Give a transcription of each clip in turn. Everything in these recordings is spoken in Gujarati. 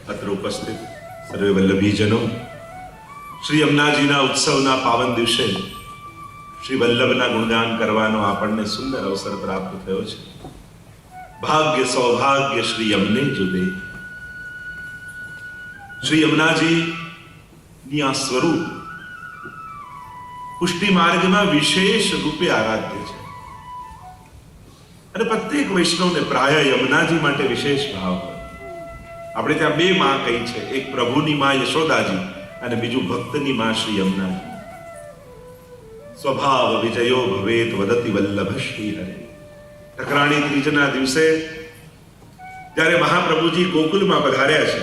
અત્ર ઉપસ્થિત સર્વે વલ્લભીજનો, શ્રી યમુનાજીના ઉત્સવના પાવન દિવસે શ્રી વલ્લભના ગુણગાન કરવાનો આપણને સુંદર અવસર પ્રાપ્ત થયો છે. ભાગ્ય સૌભાગ્ય શ્રી યમને જુદે. શ્રી યમુનાજી ની આ સ્વરૂપ પુષ્ટિ માર્ગમાં વિશેષ રૂપે આરાધ્ય છે અને પ્રત્યેક વૈષ્ણવને પ્રાય યમુનાજી માટે વિશેષ ભાવ હોય. આપણે ત્યાં બે માં કહી છે, એક પ્રભુની માં યશોદાજી અને બીજું ભક્તની માં શ્રી યમુનાજી. સ્વભાવ વિજયો ભવેત વદતિ વલ્લભ શ્રી હરે. ઠકરાણી ત્રીજના દિવસે જ્યારે મહાપ્રભુજી ગોકુલમાં પધાર્યા છે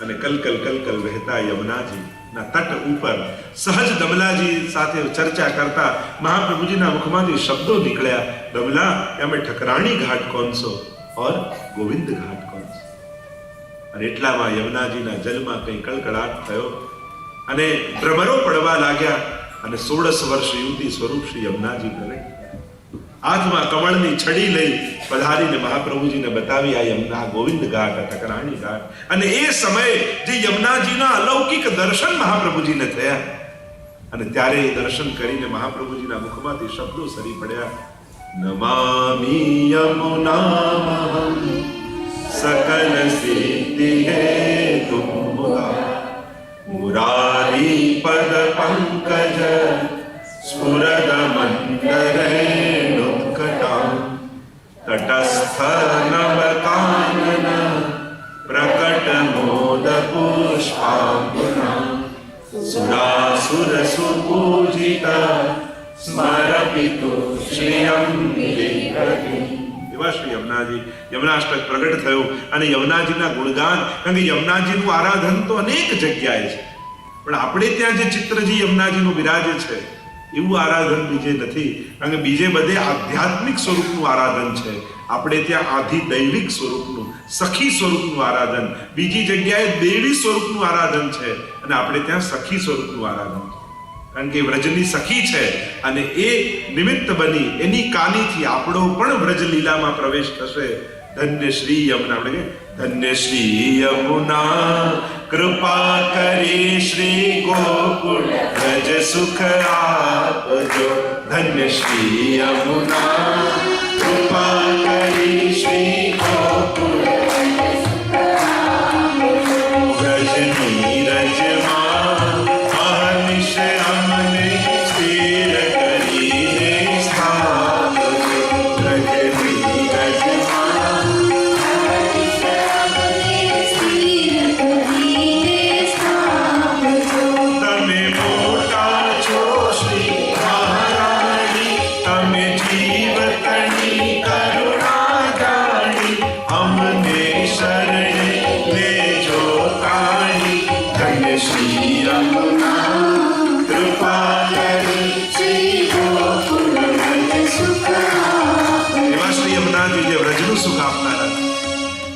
અને કલકલ કલકલ વહેતા યમુનાજી ના તટ ઉપર સહજ દમલાજી સાથે ચર્ચા કરતા મહાપ્રભુજીના મુખમાંથી શબ્દો નીકળ્યા, દમલા અમે ઠકરાણી ઘાટ કોણ છો और गोविंद घाट कौन છે? અને એટલામાં યમુનાજીના જલમાં કઈ કળકળાટ થયો અને ભ્રમરો પડવા લાગ્યા અને 16 વર્ષ યુવતી સ્વરૂપ શ્રી યમુનાજી પ્રગટ. હાથમાં કમળની છડી લઈ પધારીને મહાપ્રભુજીને બતાવી, આ યમુના ગોવિંદ ઘાટ, ઠકરાણી ઘાટ. અને એ સમયે જે યમુનાજીના અલૌકિક દર્શન મહાપ્રભુજીને થયા અને ત્યારે એ દર્શન કરીને મહાપ્રભુજીના મુખમાંથી શબ્દો સરી પડ્યા, નમામિ યમુનામહં सकल सिद्धि हेतु मुरारी पद पंकज स्फुरद मंदरेणुकटा तटस्थ नव कानन प्रकट मोद पुष्पांकुना सुरासुर सुपूजित स्मरपितु श्रियं विक्रति. શ્રી યમુનાજી યમુનાષ્ટક પ્રગટ થયો અને યમુનાજીના ગુણગાન, કારણ કે યમુનાજીનું આરાધન તો અનેક જગ્યાએ છે, પણ આપણે ત્યાં જે ચિત્રજી યમુનાજીનું બિરાજે છે એવું આરાધન બીજે નથી. કારણ કે બીજે બધે આધ્યાત્મિક સ્વરૂપનું આરાધન છે, આપણે ત્યાં આધિ દૈવિક સ્વરૂપનું, સખી સ્વરૂપનું આરાધન. બીજી જગ્યાએ દેવી સ્વરૂપનું આરાધન છે અને આપણે ત્યાં સખી સ્વરૂપનું આરાધન છે. કારણ કે વ્રજની સખી છે અને એ નિમિત્ત બની એની કાનીથી આપણો પણ વ્રજ લીલામાં પ્રવેશ થશે. ધન્ય શ્રી યમુના, આપણે ધન્ય શ્રી યમુના કૃપા કરી શ્રી ગોકુળ વ્રજ સુખ આપજો. ધન્ય શ્રી યમુના કૃપા કરી શ્રી ગોકુળ વ્રજની રજમાં અહર્નિશ અમને સ્થિર કરીને સ્થાપજો. વ્રજની રજમાં તમે મોટા છો શ્રી મહારાણી, તમે જીવતની કરુણા જાણી, અમને શરણે લેજો તાણી. ધન્ય શ્રી યમુના કૃપા કરી શ્રી ગોકુળ વ્રજ સુખ આપજો. એવા શ્રી યમુનાજી જે વ્રજનું સુખ આપનારા,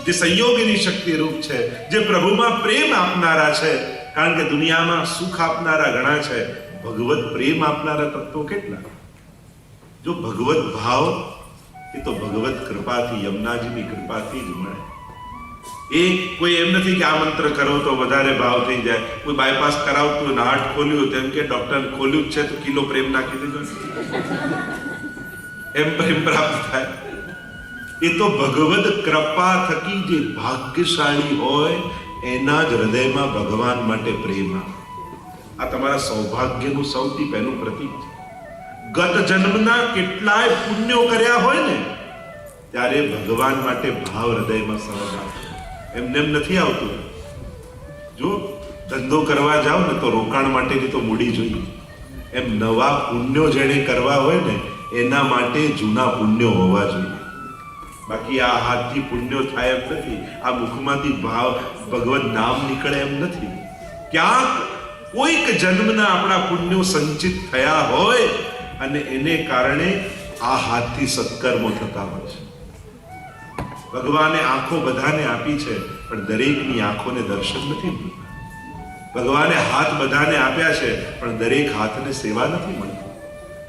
જે સંયોગીની શક્તિ રૂપ છે, જે પ્રભુમાં પ્રેમ આપનારા છે. કારણ કે દુનિયામાં સુખ આપનારા ઘણા છે, ભગવત પ્રેમ આપનારા તત્વો કેટલા? જો ભગવત ભાવ એ તો ભગવત કૃપાથી, યમુનાજીની કૃપાથી જ મળે. એ કોઈ એમ નથી કે આ મંત્ર કરો તો વધારે ભાવ થઈ જાય. કોઈ બાયપાસ કરાવતું હોય, હાર્ટ ખોલ્યું તેમ કે ડોક્ટર ખોલ્યું જ છે તો કિલો પ્રેમ નાખી દીધો, એમ પ્રેમ પ્રાપ્ત થાય. એ તો ભગવત કૃપા થકી જે ભાગ્યશાળી હોય એના જ હૃદયમાં ભગવાન માટે પ્રેમ આવે. આ તમારા સૌભાગ્યનું સૌથી પહેલું પ્રતીક છે. ગત જન્મના કેટલાય પુણ્યો કર્યા હોય ને ત્યારે ભગવાન માટે ભાવ હૃદયમાં સહજ આવે. એમને એમ નથી આવતું. જો ધંધો કરવા જાઓ ને તો રોકાણ માટેની તો મૂડી જોઈએ. એમ નવા પુણ્યો જેને કરવા હોય ને એના માટે જૂના પુણ્યો હોવા જોઈએ. બાકી આ હાથથી પુણ્યો થાય એમ નથી, આ મુખમાંથી ભાવ ભગવત નામ નીકળે એમ નથી. ક્યાંક કોઈક જન્મના આપણા પુણ્યો સંચિત થયા હોય અને એને કારણે આ હાથથી સત્કર્મો થતા હોય છે. ભગવાને આંખો બધાને આપી છે પણ દરેકની આંખોને દર્શન નથી મળતા. ભગવાને હાથ બધાને આપ્યા છે પણ દરેક હાથને સેવા નથી મળતી.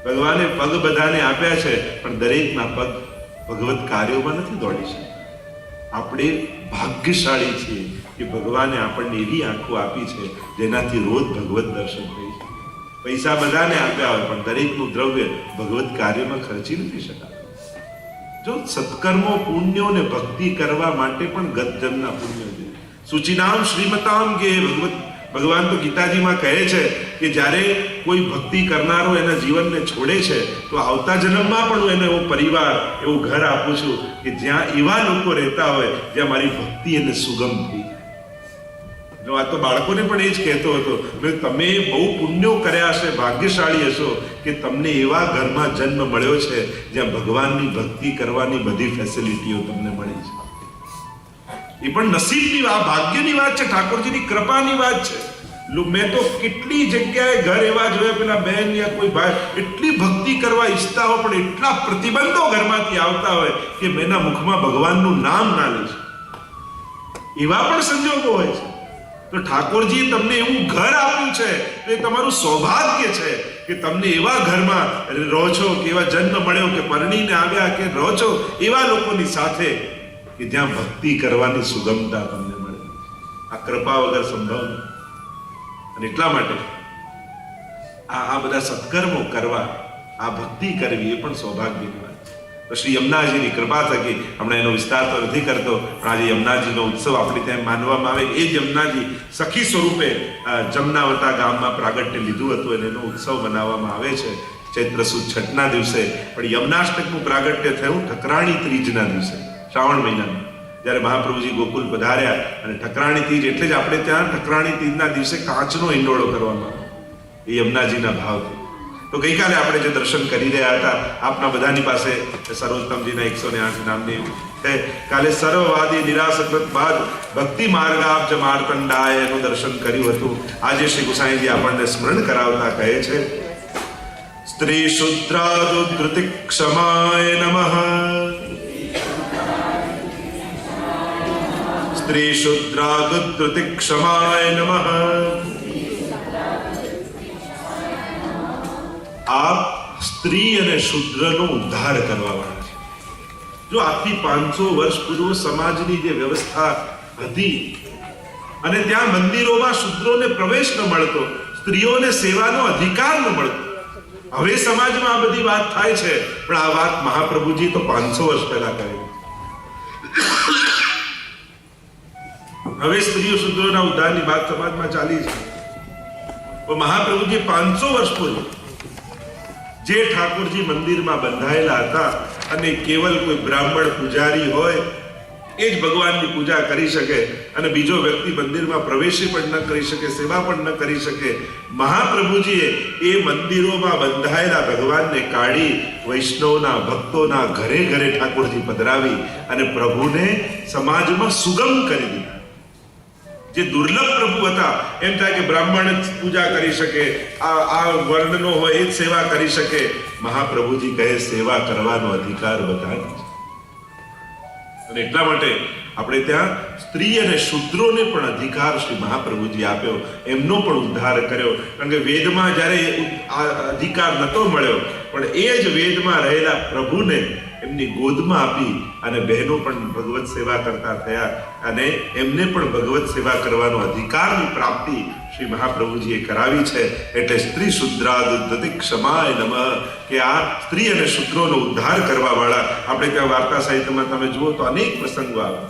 ભગવાને પગ બધાને આપ્યા છે પણ દરેકના પગ ભગવત કાર્યોમાં નથી દોડી શકતા. આપણે ભાગ્યશાળી છીએ કે ભગવાને આપણને એવી આંખો આપી છે જેનાથી રોજ ભગવત દર્શન થઈ છે. પૈસા બધાને આપ્યા હોય પણ દરેકનું દ્રવ્ય ભગવત કાર્યમાં ખર્ચી નથી શકાતું. જો સત્કર્મો, પુણ્યો ને ભક્તિ કરવા માટે પણ ગતજન્મના પુણ્યો છે. સુચિનામ શ્રીમતામ કે ભગવાન તો ગીતાજીમાં કહે છે કે જ્યારે કોઈ ભક્તિ કરનારો એના જીવનને છોડે છે તો આવતા જન્મમાં પણ હું એને એવો પરિવાર, એવું ઘર આપું છું કે જ્યાં એવા લોકો રહેતા હોય જ્યાં મારી ભક્તિ એને સુગમ થઈ. આ તો બાળકોને પણ એ જ કહેતો હતો, તમે બહુ પુણ્યો કર્યા હશે, ભાગ્યશાળી હશો કે તમને એવા ઘરમાં જન્મ મળ્યો છે જ્યાં ભગવાનની ભક્તિ કરવાની બધી ફેસિલિટીઓ તમને મળી છે. એ પણ નસીબની વાત, ભાગ્યની વાત છે, ઠાકોરજીની કૃપાની વાત છે. મેં તો કેટલી જગ્યાએ ઘર એવા જોયા, પેલા બહેન યા કોઈ ભાઈ એટલી ભક્તિ કરવા ઈચ્છતા હોય પણ એટલા પ્રતિબંધો ઘરમાંથી આવતા હોય કે મેના મુખમાં ભગવાનનું નામ ના લે છે. એવા પણ સંજોગો હોય છે. તો ઠાકોરજી તમને એવું ઘર આપ્યું છે તો એ તમારું સૌભાગ્ય છે કે તમને એવા ઘરમાં રહો છો, કે એવા જન્મ મળ્યો, કે પરણીને આવ્યા, કે રહો છો એવા લોકોની સાથે કે જ્યાં ભક્તિ કરવાની સુગમતા તમને મળે. આ કૃપા વગર સંભવ નથી. અને એટલા માટે આ બધા સત્કર્મો કરવા, આ ભક્તિ કરવી એ પણ સૌભાગ્યની વાત. તો શ્રી યમુનાજીની કૃપા થકી, હમણાં એનો વિસ્તાર તો નથી કરતો, પણ આજે યમુનાજીનો ઉત્સવ આપણે ત્યાં માનવામાં આવે. એ જ યમુનાજી સખી સ્વરૂપે જમનાવતા ગામમાં પ્રાગટ્ય લીધું હતું અને એનો ઉત્સવ મનાવવામાં આવે છે ચૈત્ર સુદ છઠના દિવસે. પણ યમુનાષ્ટકનું પ્રાગટ્ય થયું ઠકરાણી ત્રીજના દિવસે, શ્રાવણ મહિનામાં, જ્યારે મહાપ્રભુજી ગોકુલ પધાર્યા. અને ઠકરાણી તીજ એટલે જ આપણે ત્યાં ઠકરાણી તીજના દિવસે કાચનો હિંડોળો કરવામાં આવે, એ યમુનાજીના ભાવથી. તો ગઈકાલે આપણે જે દર્શન કરી રહ્યા હતા, આપના બધાની પાસે સર્વોત્તમજીના 108 નામની છે. કાલે સર્વવાદી નિરાસકૃત બાદ ભક્તિ માર્ગાબ્જ માર્તંડાય એનું દર્શન કર્યું હતું. આજે શ્રી ગુસાઈજી આપણને સ્મરણ કરાવતા કહે છે, સ્ત્રી શુદ્રાદુદ્રુતિ ક્ષમાય નમઃ, સ્ત્રી શુદ્રાદુદ્રુતિ ક્ષમાય નમઃ. આપ સ્ત્રી અને શુદ્રનો ઉદ્ધાર કરવા વાળા છે. જો આજથી 500 વર્ષ પૂર્વ સમાજની જે વ્યવસ્થા હતી અને ત્યાં મંદિરોમાં શુદ્રોને પ્રવેશ ન મળતો, સ્ત્રીઓને સેવાનો અધિકાર ન મળતો. હવે સમાજમાં આ બધી વાત થાય છે, પણ આ વાત મહાપ્રભુજી તો 500 વર્ષ પહેલા કરેલી. હવે સ્ત્રીઓ શુદ્રોના ઉદ્ધારની વાત સમાજમાં ચાલી છે. પણ મહાપ્રભુજી 500 વર્ષ પૂર્વ જે ઠાકોરજી મંદિરમાં બંધાયેલા હતા અને કેવલ કોઈ બ્રાહ્મણ પૂજારી હોય એ જ ભગવાનની પૂજા કરી શકે અને બીજો વ્યક્તિ મંદિરમાં પ્રવેશી પણ ન કરી શકે, સેવા પણ ન કરી શકે, મહાપ્રભુજીએ એ મંદિરોમાં બંધાયેલા ભગવાનને કાઢી વૈષ્ણવના, ભક્તોના ઘરે ઘરે ઠાકોરજી પધરાવી અને પ્રભુને સમાજમાં સુગમ કરી દીધા. જે દુર્લભ પ્રભુ હતા, એમ થાય કે બ્રાહ્મણ જ પૂજા કરી શકે, આ વર્ણનો હોય એ જ સેવા કરી શકે. મહાપ્રભુજી કહે સેવા કરવાનો અધિકાર બધાને છે. અને એટલા માટે આપણે ત્યાં સ્ત્રી અને શુદ્રોને પણ અધિકાર શ્રી મહાપ્રભુજી આપ્યો, એમનો પણ ઉદ્ધાર કર્યો. કારણ કે વેદમાં જ્યારે અધિકાર નતો મળ્યો, પણ એ જ વેદમાં રહેલા પ્રભુને એમની ગોદમાં આપી અને બહેનો પણ ભગવત સેવા કરતા થયા અને એમને પણ ભગવત સેવા કરવાનો અધિકારની પ્રાપ્તિ શ્રી મહાપ્રભુજીએ કરાવી છે. એટલે સ્ત્રી શુદ્રાદુદ્ધતિ ક્ષમાય નમઃ, કે આ સ્ત્રી અને શુદ્રોનો ઉદ્ધાર કરવા વાળા. આપણે ત્યાં વાર્તા સાહિત્યમાં તમે જુઓ તો અનેક પ્રસંગો આવે.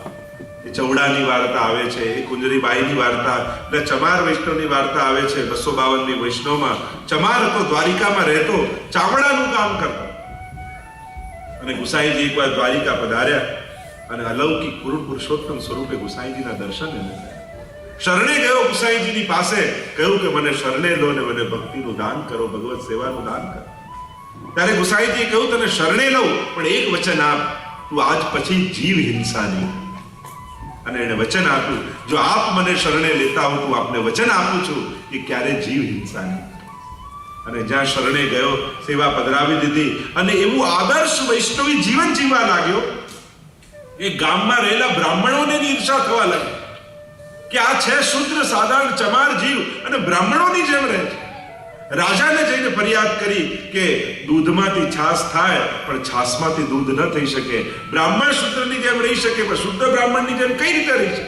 એ ચૌડાની વાર્તા આવે છે, એ કુંજરીબાઈની વાર્તા, એટલે ચમાર વૈષ્ણવની વાર્તા આવે છે. 252 વૈષ્ણવમાં ચમાર હતો, દ્વારિકામાં રહેતો, ચામડાનું કામ કરતો. અને ગુસાઈજી એકવાર દ્વારિકા પધાર્યા અને અલૌકિક પુરુષોત્તમ સ્વરૂપે ગુસાઈજીના દર્શન એને શરણે ગયો. ગુસાઈજીની પાસે કહ્યું કે મને શરણે લો ને મને ભક્તિનું દાન કરો, ભગવત સેવાનું દાન કરો. ત્યારે ગુસાઈજીએ કહ્યું તને શરણે લઉં, પણ એક વચન આપ, તું આજ પછી જીવ હિંસા નહીં. અને એને વચન આપ્યું, જો આપ મને શરણે લેતા હો તો આપને વચન આપું છું કે ક્યારે જીવ હિંસા નહીં. અને જ્યાં શરણે ગયો, સેવા પધરાવી દીધી અને એવું આદર્શ વૈષ્ણવી જીવન જીવવા લાગ્યો. એ ગામમાં રહેલા બ્રાહ્મણોને ઈર્ષા થવા લાગી કે આ છે શુદ્ર સાધારણ ચમાર જીવ અને બ્રાહ્મણોની જેમ રહે છે. રાજાને જઈને ફરિયાદ કરી કે દૂધમાંથી છાશ થાય પણ છાશમાંથી દૂધ ન થઈ શકે. બ્રાહ્મણ શૂદ્રની જેમ રહી શકે પણ શુદ્ધ બ્રાહ્મણની જેમ કઈ રીતે રહી શકે?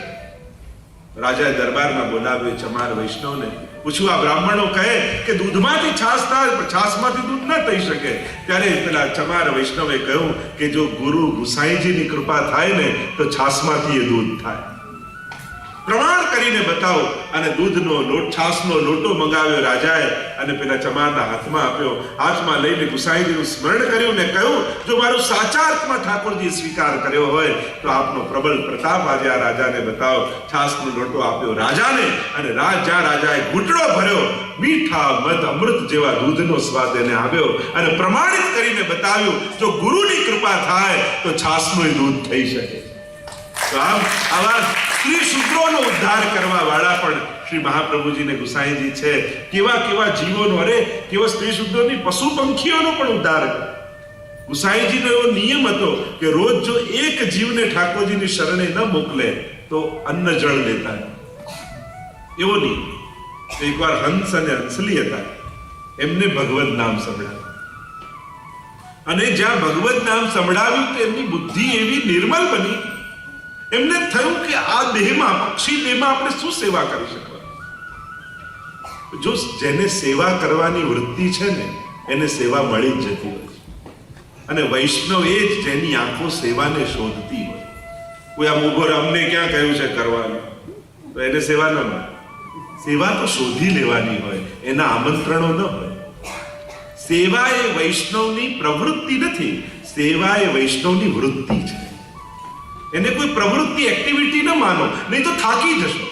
રાજાએ દરબારમાં બોલાવ્યો ચમાર વૈષ્ણવને. પૂછ્યું, આ બ્રાહ્મણો કહે કે દૂધમાંથી છાશ થાય પણ છાશમાંથી દૂધ ન થઈ શકે. ત્યારે પેલા ચમાર વૈષ્ણવે કહ્યું કે જો ગુરુ ગુસાઈજીની કૃપા થાય ને તો છાશમાંથી એ દૂધ થાય. પ્રમાણ કરીને બતાવો. અને દૂધનો લોટ, છાશનો લોટો મંગાવ્યો રાજાએ અને પેલા ચમારના હાથમાં આપ્યો. હાથમાં લઈને ગુસાઈજીનું સ્મરણ કર્યું ને કહ્યું, જો મારું સાચા અર્થમાં ઠાકોરજી સ્વીકાર કર્યો હોય તો આપનો પ્રબળ પ્રતાપ આજે આ રાજાને બતાવો. છાશનો લોટો આપ્યો રાજાને અને જ્યાં રાજાએ ઘૂંટડો ભર્યો, મીઠા મધ અમૃત જેવા દૂધનો સ્વાદ એને આવ્યો અને પ્રમાણિત કરીને બતાવ્યું, જો ગુરુની કૃપા થાય તો છાશનું દૂધ થઈ શકે. તો આમ આવા સ્ત્રી શુદ્રોનો ઉદ્ધાર કરવા વાળા પણ શ્રી મહાપ્રભુજીને ગુસાઈજી છે. કેવા કેવા જીવોનો, અરે કેવા સ્ત્રી શુદ્રોની, પશુ પંખીઓનો પણ ઉદ્ધાર કરે. ગુસાઈજીનો એવો નિયમ હતો કે રોજ જો એક જીવને ઠાકોરજીની શરણે ન મોકલે તો અન્ન જળ લેતા. એવો નિયમ. એકવાર હંસ અને હંસલી હતા, એમને ભગવત નામ સંભળાવ્યું અને જ્યાં ભગવત નામ સંભળાવ્યું તો એમની બુદ્ધિ એવી નિર્મલ બની, એમને થયું કે આ દેહમાં, પક્ષી દેહમાં આપણે શું સેવા કરી શકવાનું? જો જેને સેવા કરવાની વૃત્તિ છે ને એને સેવા મળી જ જતી હોય. અને વૈષ્ણવ એ જ જેની આંખો સેવાને શોધતી હોય. કોઈ આમ ઉભો અમને ક્યાં કહ્યું છે કરવાનું, તો એને સેવા ન મળે. સેવા તો શોધી લેવાની હોય, એના આમંત્રણો ન હોય. સેવા એ વૈષ્ણવની પ્રવૃત્તિ નથી, સેવા એ વૈષ્ણવની વૃત્તિ છે. એને કોઈ પ્રવૃત્તિ, એક્ટિવિટી ન માનો, નહીં તો થાકી જશો.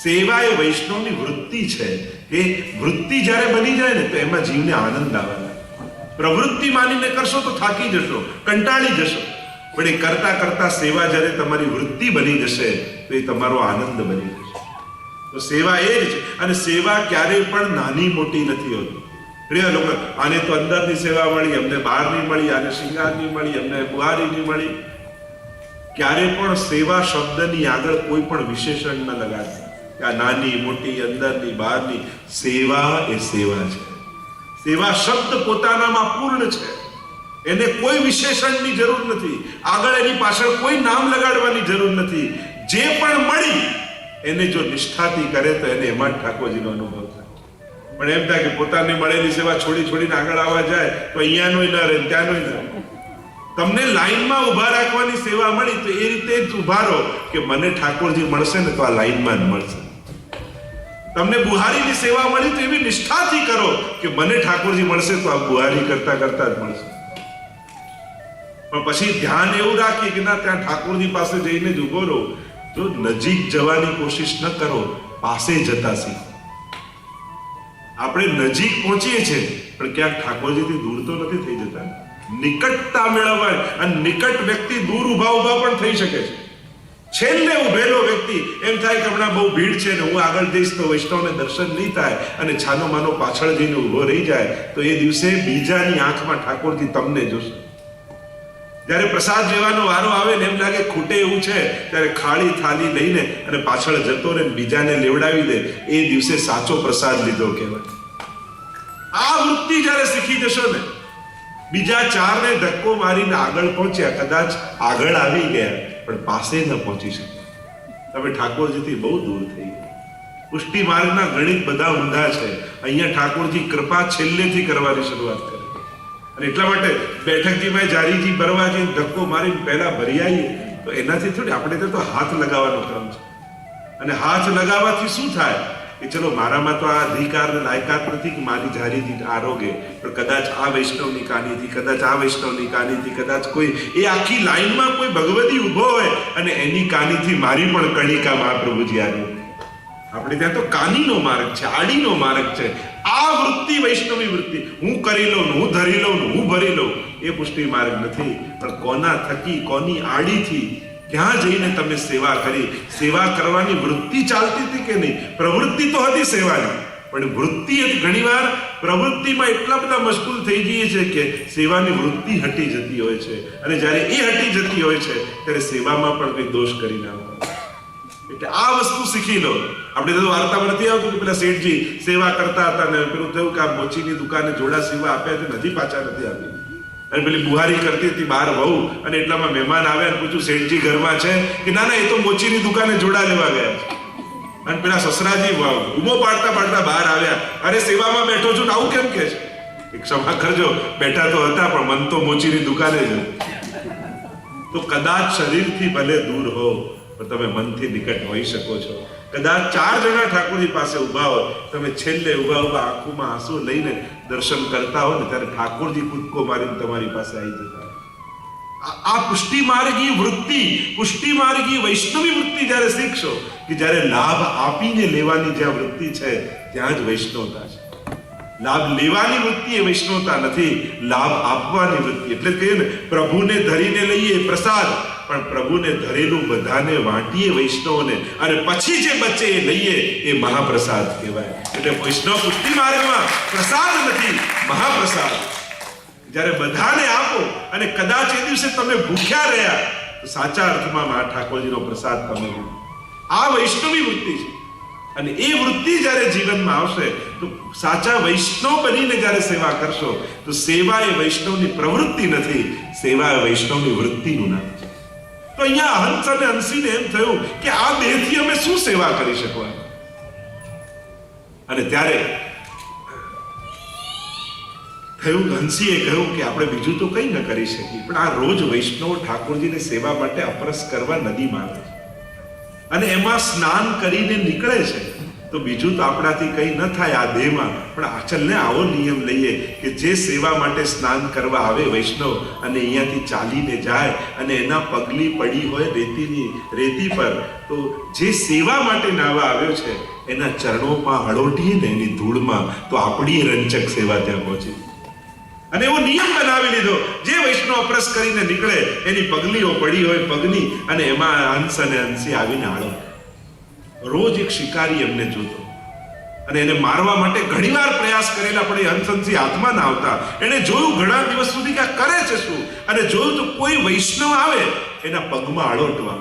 સેવા એ વૈષ્ણવની વૃત્તિ છે. એ વૃત્તિ જ્યારે બની જાય ને તો એમાં જીવને આનંદ આવવાનો. પ્રવૃત્તિ માનીને કરશો તો થાકી જશો, કંટાળી જશો. પણ એ કરતા કરતા સેવા જ્યારે તમારી વૃત્તિ બની જશે તો એ તમારો આનંદ બની જશે. તો સેવા એ જ છે. અને સેવા ક્યારેય પણ નાની મોટી નથી હોતી. લોકો આને તો અંદરની સેવા મળી, અમને બહારની મળી, આને શિંગારની મળી, અમને બુહારીની મળી. ક્યારે પણ સેવા શબ્દની આગળ કોઈ પણ વિશેષણ ન લગાડતા કે આ નાની મોટી, અંદરની બહારની. સેવા એ સેવા છે. સેવા શબ્દ પોતાનામાં પૂર્ણ છે. એને કોઈ વિશેષણની જરૂર નથી, આગળ એની પાછળ કોઈ નામ લગાડવાની જરૂર નથી. જે પણ મળી એને જો નિષ્ઠાથી કરે તો એને એમાં જ ઠાકોરજીનો અનુભવ થાય. પણ એમ થાય કે પોતાને મળેલી સેવા છોડીને આગળ આવવા જાય તો અહીંયાનો ન રહે, ત્યાંનો ન રહે. તમને લાઈનમાં ઉભા રાખવાની સેવા મળી તો એ રીતે જ ઉભા રહો કે મને ઠાકોરજી મળશે ને તો આ લાઈનમાં જ મળશે. તમને બુહારીની સેવા મળી તો એવી નિષ્ઠાથી કરો કે મને ઠાકોરજી મળશે તો આ બુહારી કરતા કરતા જ મળશે. પણ પછી ધ્યાન એવું રાખીએ કે ના, ત્યાં ઠાકોરજી પાસે જઈને જ ઉભો રહો. જો નજીક જવાની કોશિશ ન કરો, પાસે જતા શીખો. આપણે નજીક પહોંચીએ છીએ પણ ક્યાંક ઠાકોરજીથી દૂર તો નથી થઈ જતા. નિકટતા મેળવવા, અને નિકટ વ્યક્તિ દૂર ઉભા પણ થઈ શકે છે. છેલ્લે ઉભેલો વ્યક્તિ એમ થાય કે હમણાં બહુ ભીડ છે ને હું આગળ જઈશ તો વૈષ્ણવને દર્શન નહીં થાય, અને છાનો માનો પાછળ જઈને ઉભો રહી જાય તો એ દિવસે બીજાની આંખમાં ઠાકોરજી તમને જોશે. જ્યારે પ્રસાદ લેવાનો વારો આવે ને એમ લાગે ખૂટે એવું છે, ત્યારે ખાલી થાળી લઈને અને પાછળ જતો રહે, બીજાને લેવડાવી દે, એ દિવસે સાચો પ્રસાદ લીધો કહેવાય. આ વૃત્તિ જ્યારે શીખી જશો ને, બીજા ચારને ધક્કો મારીને આગળ પહોંચ્યા, કદાચ આગળ આવી ગયા પણ પાસે ન પહોંચી શક્યા. તમે ઠાકોરજીથી બહુ દૂર થઈ ગયા. પુષ્ટિ માર્ગના ગણિત બધા ઊંધા છે. અહીંયા ઠાકોરજી કૃપા છેલ્લેથી કરવાની શરૂઆત કરે. અને એટલા માટે બેઠકજીમાં જારીજી ભરવા જઈને ધક્કો મારીને પહેલા ભરી આવીએ તો એનાથી થોડી, આપણે તો હાથ લગાવવાનો ક્રમ છે. અને હાથ લગાવવાથી શું થાય કે ચલો મારામાં તો આ અધિકાર ને લાયકાત નથી કે મારી જારીથી આરોગે, પણ કદાચ આ વૈષ્ણવની કાનીથી, કદાચ આ વૈષ્ણવની કાનીથી, કદાચ કોઈ એ આખી લાઈનમાં કોઈ ભગવતી ઊભો હોય અને એની કાનીથી મારી પણ કણિકા મહાપ્રભુજી આરોગે. આપણે ત્યાં તો કાનીનો માર્ગ છે, આડીનો માર્ગ છે. આ વૃત્તિ વૈષ્ણવી વૃત્તિ, હું કરી લઉં, હું ધરી લઉં, હું ભરી લઉં, એ પુષ્ટિ માર્ગ નથી. પણ કોના થકી, કોની આડીથી, ક્યાં જઈને તમે સેવા કરી, સેવા કરવાની વૃત્તિ ચાલતી હતી કે નહીં? પ્રવૃત્તિ તો હતી સેવાની, પણ વૃત્તિ ઘણીવાર પ્રવૃત્તિમાં એટલા બધા મશગુલ થઈ જઈએ છે કે સેવાની વૃત્તિ હટી જતી હોય છે. અને જ્યારે એ હટી જતી હોય છે ત્યારે સેવામાં પણ કોઈ દોષ કરી નાખવાનો. એટલે આ વસ્તુ શીખી લો. આપણે તો વાર્તામાં નથી આવતું કે પેલા શેઠજી સેવા કરતા હતા ને પેલું થયું કે આ મોચીની દુકાને જોડા સીવા આપ્યા તે નથી, પાછા નથી આપી. અને પેલી બુહારી કરતી હતી બહાર વહુ, અને એટલામાં મહેમાન આવ્યા અને પૂછ્યું શેઠજી ઘરમાં છે કે ના ના, એ તો મોચીની દુકાને જોડા લેવા ગયા છે. અને પેલા સસરાજી ઉમો પાડતા પાડતા બહાર આવ્યા, અરે સેવામાં બેઠો છું ને આવું કેમ કે છે? ક્ષમા કરજો, બેઠા તો હતા પણ મન તો મોચીની દુકાને જ. તો કદાચ શરીરથી ભલે દૂર હો પણ તમે મનથી નિકટ હોઈ શકો છો. કદાચ 4 જણા ઠાકોરજી પાસે ઉભા હોય, તમે છેલ્લે ઉભા આંખોમાં આંસુ લઈને દર્શન કરતા હો ને ત્યારે ઠાકોરજી કૂદકો મારીને તમારી પાસે આવી જતા. આ પુષ્ટિ માર્ગી વૃત્તિ, પુષ્ટિ માર્ગી વૈષ્ણવી વૃત્તિ જ્યારે શીખશો કે જ્યારે લાભ આપીને લેવાની જ્યાં વૃત્તિ છે ત્યાં જ વૈષ્ણવતા છે. લાભ લેવાની વૃત્તિ એ વૈષ્ણવતા નથી, લાભ આપવાની વૃત્તિ. એટલે કે પ્રભુને ધરીને લઈએ પ્રસાદ, પણ પ્રભુને ધરેલું બધાને વાંટીએ વૈષ્ણવને, અને પછી જે બચે એ લઈએ એ મહાપ્રસાદ કહેવાય. એટલે વૈષ્ણવ પુષ્ટિ માર્ગમાં પ્રસાદ નથી, મહાપ્રસાદ. જ્યારે બધાને આપો અને કદાચ એ દિવસે તમે ભૂખ્યા રહ્યા તો સાચા અર્થમાં મહા ઠાકોરજીનો પ્રસાદ તમે. આ વૈષ્ણવી વૃત્તિ છે. અને એ વૃત્તિ જ્યારે જીવનમાં આવશે તો સાચા વૈષ્ણવ બનીને જ્યારે સેવા કરશો તો સેવા એ વૈષ્ણવની પ્રવૃત્તિ નથી, સેવા એ વૈષ્ણવની વૃત્તિનું નામ છે. તો અહીંયા હંસ અને હંસીને એમ થયું કે આ દેહથી અમે શું સેવા કરી શકવાનું? અને ત્યારે થયું, હંસીએ કહ્યું કે આપણે બીજું તો કંઈ ન કરી શકીએ, પણ આ રોજ વૈષ્ણવ ઠાકોરજીની સેવા માટે અપરસ કરવા નદીમાં આવે છે અને એમાં સ્નાન કરીને નીકળે છે, તો બીજું તો આપણાથી કંઈ ન થાય આ દેહમાં. પણ આચલને આવો નિયમ લઈએ કે જે સેવા માટે સ્નાન કરવા આવે વૈષ્ણવ અને અહીંયાથી ચાલીને જાય અને એના પગલી પડી હોય રેતી પર, તો જે સેવા માટે નાવા આવ્યો છે એના ચરણોમાં હળોટીએ ને એની ધૂળમાં, તો આપણી રંચક સેવા ત્યાં પહોંચી. અને એવો નિયમ બનાવી લીધો, જે વૈષ્ણવ અપરસ કરીને નીકળે એની પગલીઓ પડી હોય પગની, અને એમાં હંસ અને હંસી આવીને આળો. રોજ એક શિકારી એમને જોતો અને એને મારવા માટે ઘણીવાર પ્રયાસ કરેલા, પણ એ હંસ હંસી હાથમાં ના આવતા. એને જોયું ઘણા દિવસ સુધી કે આ કરે છે શું, અને જોયું તો કોઈ વૈષ્ણવ આવે એના પગમાં આળોટવા.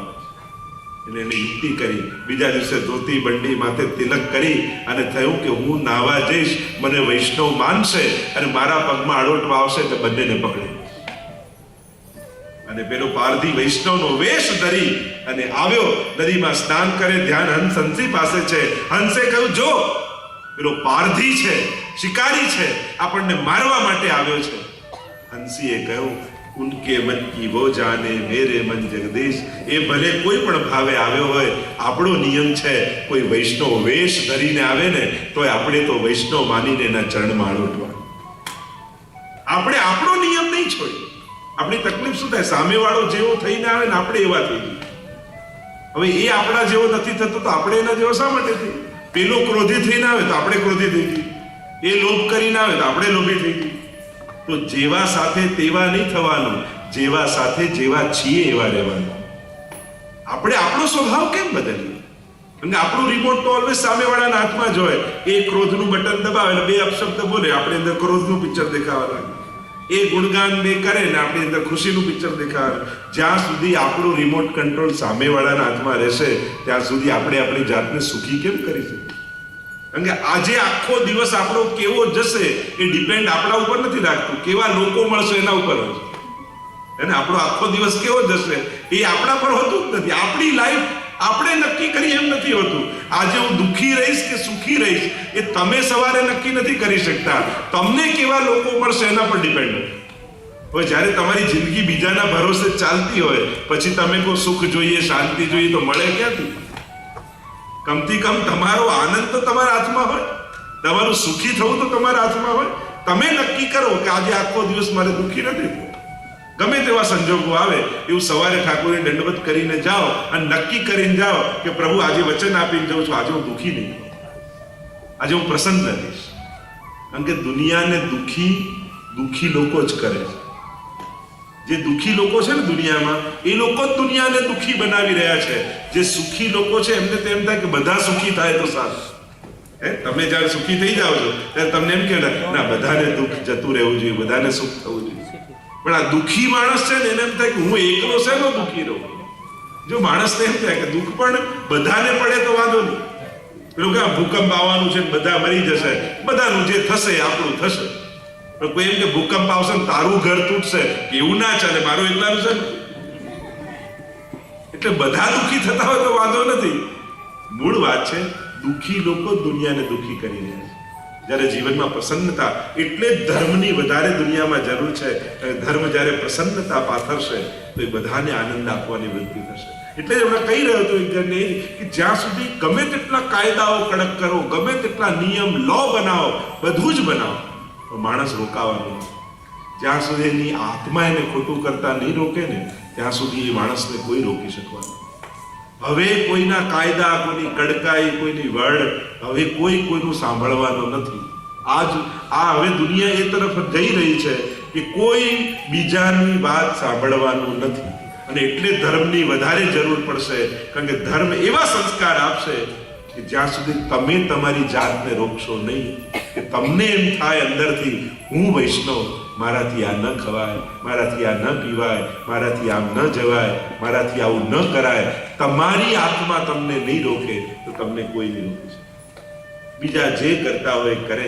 એટલે એને યુક્તિ કરી, બીજા દિવસે ધોતી બંડી માથે તિલક કરી અને થયું કે હું નાવા જઈશ, મને વૈષ્ણવ માનશે અને મારા પગમાં આડોટવા આવશે તો બંનેને પકડે. અને પેલો પારધી વૈષ્ણવનો વેશ ધરી અને આવ્યો, નદીમાં સ્નાન કરે, ધ્યાન હંસ હંસી પાસે છે. હંસે કહ્યું, જો પેલો પારધી છે, શિકારી છે, આપણને મારવા માટે આવ્યો છે. હંસીએ કહ્યું, ઉનકે મન કી વો જાને, મેરે મન જગદીશ. એ ભલે કોઈ પણ ભાવે આવ્યો હોય, આપણો નિયમ છે કોઈ વૈષ્ણવ વેશ ધરીને આવે ને તોય આપણે તો વૈષ્ણવ માનીને એના ચરણમાં આળોટવા. આપણે આપણો નિયમ નહીં છોડીએ. આપણી તકલીફ શું થાય, સામેવાળો જેવો થઈને આવે ને આપણે એવા થઈ જઈએ. હવે એ આપણા જેવો નથી થતો તો આપણે એના જેવો શા માટે થઈએ? પેલો ક્રોધી થઈને આવે તો આપણે ક્રોધી થઈ જઈએ, એ લોભ કરીને આવે તો આપણે લોભી થઈ જઈએ. તો જેવા સાથે તેવા નહીં થવાનું, જેવા સાથે જેવા છીએ એવા રહેવાનું. આપણે આપણો સ્વભાવ કેમ બદલીએ? કારણ કે આપણું રિમોટ તો ઓલવેઝ સામેવાળાના હાથમાં જ હોય. એ ક્રોધનું બટન દબાવે એટલે 2 અપશબ્દ બોલે, આપણે અંદર ક્રોધનું પિક્ચર દેખાવા લાગે. એ ગુણગાન બે કરે ને આપણી અંદર ખુશીનું પિક્ચર દેખાવે. જ્યાં સુધી આપણું રિમોટ કંટ્રોલ સામેવાળાના હાથમાં રહેશે ત્યાં સુધી આપણે આપણી જાતને સુખી કેમ કરી શકીએ? કારણ કે આજે આખો દિવસ આપણો કેવો જશે એ ડિપેન્ડ આપણા ઉપર નથી રાખતું, કેવા લોકો મળશે એના ઉપર હોય છે. અને આપણો આખો દિવસ કેવો જશે એ આપણા પર હોતું જ નથી. આપણી લાઈફ આપણે નક્કી કરી એમ નથી હોતું. આજે હું દુઃખી રહીશ કે સુખી રહીશ એ તમે સવારે નક્કી નથી કરી શકતા. તમને કેવા લોકો મળશે એના પર ડિપેન્ડ હોય. હવે જ્યારે તમારી જિંદગી બીજાના ભરોસે ચાલતી હોય પછી તમે કોઈ સુખ જોઈએ, શાંતિ જોઈએ તો મળે ક્યાંથી? કમથી કમ તમારો આનંદ તો તમારા હાથમાં હોય, તમારું સુખી થવું તો તમારા હાથમાં હોય. તમે નક્કી કરો કે આજે આખો દિવસ મારે દુઃખી નથી. ગમે તેવા સંજોગો આવે એવું સવારે ઠાકોરને દંડવત કરીને જાઓ અને નક્કી કરીને જાઓ કે પ્રભુ આજે વચન આપીને જાઉં છું, આજે હું દુઃખી નહીં, આજે હું પ્રસન્ન રહીશ. કારણ કે દુનિયાને દુઃખી લોકો જ કરે છે. જે દુઃખી લોકો છે ને દુનિયામાં, એ લોકો જ દુનિયાને દુઃખી બનાવી રહ્યા છે. જે સુખી લોકો છે એમને તો એમ થાય કે બધા સુખી થાય તો સારું. તમે જ્યારે સુખી થઈ જાઓ છો ત્યારે તમને એમ કે ના બધાને દુઃખ જતું રહેવું જોઈએ, બધાને સુખ થવું જોઈએ. પણ આ દુઃખી માણસ છે ને એને એમ થાય કે હું એકલો શેનો દુઃખી રહું? જો માણસને એમ થાય કે દુઃખ પણ બધાને પડે તો વાંધો નહીં, પેલું કે ભૂકંપ આવવાનું છે બધા મરી જશે, બધાનું જે થશે આપણું થશે. પણ કોઈ એમ કે ભૂકંપ આવશે ને તારું ઘર તૂટશે, એવું ના ચાલે, મારું એકલાનું છે ને. એટલે બધા દુઃખી થતા હોય તો વાંધો નથી. મૂળ વાત છે દુઃખી લોકો દુનિયાને દુઃખી કરી રહ્યા છે. જ્યારે જીવનમાં પ્રસન્નતા, એટલે જ ધર્મની વધારે દુનિયામાં જરૂર છે. ધર્મ જ્યારે પ્રસન્નતા પાથરશે તો એ બધાને આનંદ આપવાની વૃત્તિ થશે. એટલે જ હમણાં કહી રહ્યો હતો એક જણને કે જ્યાં સુધી ગમે તેટલા કાયદાઓ કડક કરો, ગમે તેટલા નિયમ લો બનાવો, બધું જ બનાવો, પણ માણસ રોકાવાનો નથી. જ્યાં સુધી એની આત્મા એને ખોટું કરતા નહીં રોકે ને ત્યાં સુધી એ માણસને કોઈ રોકી શકવાનું. હવે કોઈના કાયદા, કોઈની કડકાઈ, કોઈની વડ, હવે કોઈનું સાંભળવાનું નથી. હવે દુનિયા એ તરફ જઈ રહી છે કે કોઈ બીજાની વાત સાંભળવાનું નથી. અને એટલે ધર્મની વધારે જરૂર પડશે, કારણ કે ધર્મ એવા સંસ્કાર આપશે કે જ્યાં સુધી તમે તમારી જાતને રોકશો નહીં, કે તમને એમ થાય અંદરથી હું વૈષ્ણવ, મારાથી આ ન ખવાય, મારાથી આ ન પીવાય, મારાથી આમ ન જવાય, મારાથી આવું ન કરાય, તમારી આત્મા તમને નહીં રોકે તો તમને કોઈ નહીં રોકી શકે. બીજા જે કરતા હોય કરે,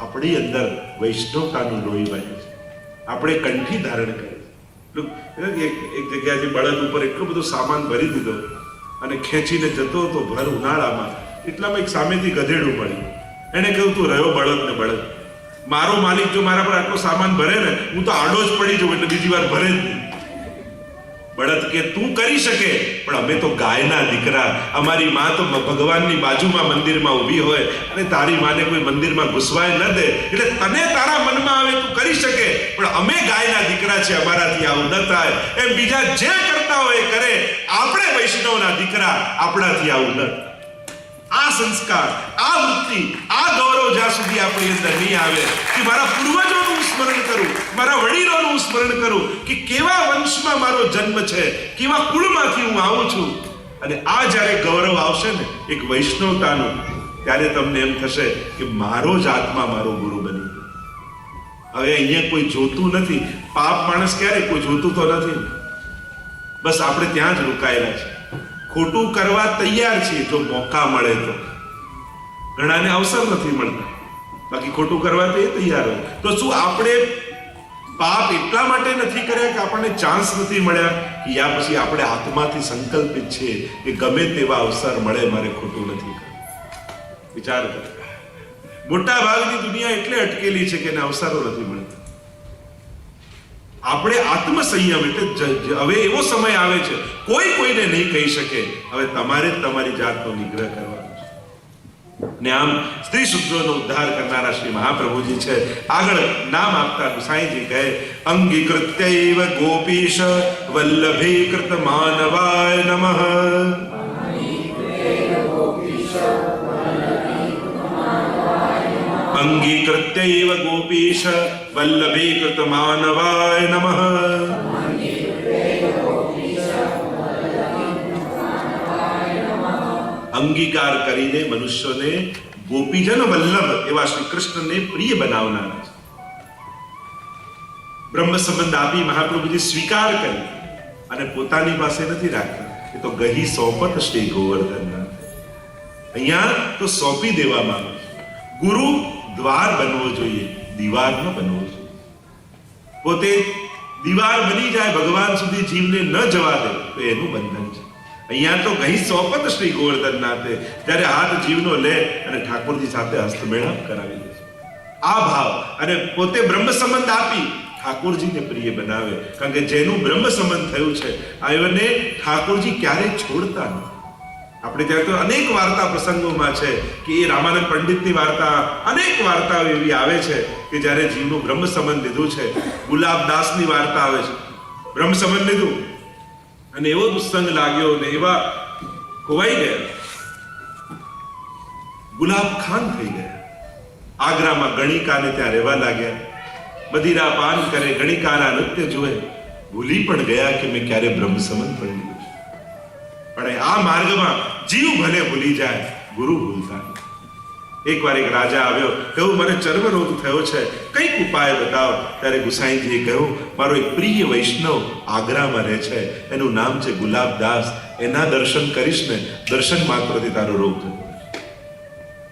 આપણી અંદર વૈષ્ણવતાનું લોહી વહે છે. આપણે કંઠી ધારણ કરે. એક જગ્યાથી બળદ ઉપર એટલો બધો સામાન ભરી દીધો અને ખેંચીને જતો હતો ભર ઉનાળામાં, એટલામાં એક સામેથી ગધેડું મળ્યું. એને કહ્યું તું રહ્યો બળદ ને બળદ, મારો માલિક જો મારા પર આટલો સામાન ભરે ને હું તો આડો જ પડી જાઉં, એટલે બીજી વાર ભરે જ નહીં. બળદ કે તું કરી શકે, પણ અમે તો ગાયના દીકરા, અમારી માં તો ભગવાનની બાજુમાં મંદિરમાં ઊભી હોય અને તારી માને કોઈ મંદિરમાં ઘૂસવાય ન દે, એટલે તને તારા મનમાં આવે તું કરી શકે, પણ અમે ગાયના દીકરા છે, અમારાથી આવું ન થાય. એમ બીજા જે કરતા હોય કરે, આપણે વૈષ્ણવના દીકરા, આપણાથી આવું ન થાય. આ સંસ્કાર, આ વૃત્તિ, આ ગૌરવ જ્યાં સુધી આપણી અંદર નહીં આવે કે મારા પૂર્વજોનું સ્મરણ કરું, મારા વડીલોનું સ્મરણ કરું કે કેવા વંશમાં મારો જન્મ છે, કેવા કુળમાંથી હું આવું છું, અને આ જ્યારે ગૌરવ આવશે ને એક વૈષ્ણવતાનું, ત્યારે તમને એમ થશે કે મારો જ આત્મા મારો ગુરુ બની ગયો. હવે અહીંયા કોઈ જોતું નથી. પાપ માણસ ક્યારે કોઈ જોતું તો નથી, બસ આપણે ત્યાં જ રોકાયેલા છે. ખોટું કરવા તૈયાર છીએ જો મોકા મળે તો. ઘણાને અવસર નથી મળતા, બાકી ખોટું કરવા તો એ તૈયાર હોય. તો શું આપણે પાપ એટલા માટે નથી કર્યા કે આપણને ચાન્સ નથી મળ્યા, કે યા પછી આપણે આત્માથી સંકલ્પિત છે કે ગમે તેવા અવસર મળે મારે ખોટું નથી કરવું? વિચાર કરો. મોટા ભાગની દુનિયા એટલે અટકેલી છે કે એને અવસરો નથી મળતા. આપણે આત્મસંયમ, એટલે હવે એવો સમય આવે છે કોઈ કોઈને નહીં કહી શકે, હવે તમારે જ તમારી જાતનો નિગ્રહ કરવાનો છે. ને આમ સ્ત્રી શુદ્રોનો ઉદ્ધાર કરનારા શ્રી મહાપ્રભુજી છે. આગળ નામ આપતા ગુસાઈજી કહે, અંગીકૃત્યૈવ ગોપીશ વલ્લભીકૃત માનવાય નમઃ. અંગીકૃત્યૈવ ગોપીશ વલ્લભીકૃત માનવાય નમઃ. અંગીકાર કરીને મનુષ્યોને ગોપીજન વલ્લભ એવા શ્રી કૃષ્ણને પ્રિય બનાવનારા છે. બ્રહ્મ સંબંધ આપી મહાપ્રભુજી સ્વીકાર કરી અને પોતાની પાસે નથી રાખતા. એ તો ગહી સોંપત શ્રી ગોવર્ધન. અહીંયા તો સોંપી દેવામાં આવે. ગુરુ દ્વાર બનવો જોઈએ, દીવાર ન બનવો જોઈએ. પોતે દીવાર બની જાય, ભગવાન સુધી જીવને ન જવા દે તો એનું બંધન છે. અહીંયા તો ગહી સોંપત શ્રી ગોવર્ધન નાથે, જ્યારે હાથ જીવનો લે અને ઠાકોરજી સાથે હસ્તમેળાપ કરાવી દે. આ ભાવ, અને પોતે બ્રહ્મ સંબંધ આપી ઠાકોરજીને પ્રિય બનાવે. કારણ કે જેનું બ્રહ્મ સંબંધ થયું છે આને ઠાકોરજી ક્યારેય છોડતા નથી. આપણે ત્યાં તો અનેક વાર્તા પ્રસંગોમાં છે કે એ રામાનંદ પંડિતની વાર્તા, અનેક વાર્તાઓ એવી આવે છે કે જ્યારે જીવનું બ્રહ્મ સંબંધ લીધું છે. ગુલાબદાસની વાર્તા આવે છે, બ્રહ્મ સંબંધ લીધું અને એવો દુસ્સંગ લાગ્યો ને એવા ખોવાઈ ગયા, ગુલાબ ખાન થઈ ગયા. આગ્રામાં ગણિકાને ત્યાં રહેવા લાગ્યા, મદિરા પાન કરે, ગણિકાના નૃત્ય જુએ, ભૂલી પણ ગયા કે મેં ક્યારે બ્રહ્મ સંબંધ પણ લીધું. પણ આ માર્ગમાં જીવ ભલે ભૂલી જાય, ગુરુ ભૂલતા નહીં. એકવાર એક રાજા આવ્યો, કહ્યું મને ચર્મ રોગ થયો છે, કઈક ઉપાય બતાવો. ત્યારે ગુસાઈજીએ કહ્યું, મારો એક પ્રિય વૈષ્ણવ આગ્રામાં રહે છે, એનું નામ છે ગુલાબદાસ, એના દર્શન કરીશ ને, દર્શન માત્રથી તારો રોગ જતો.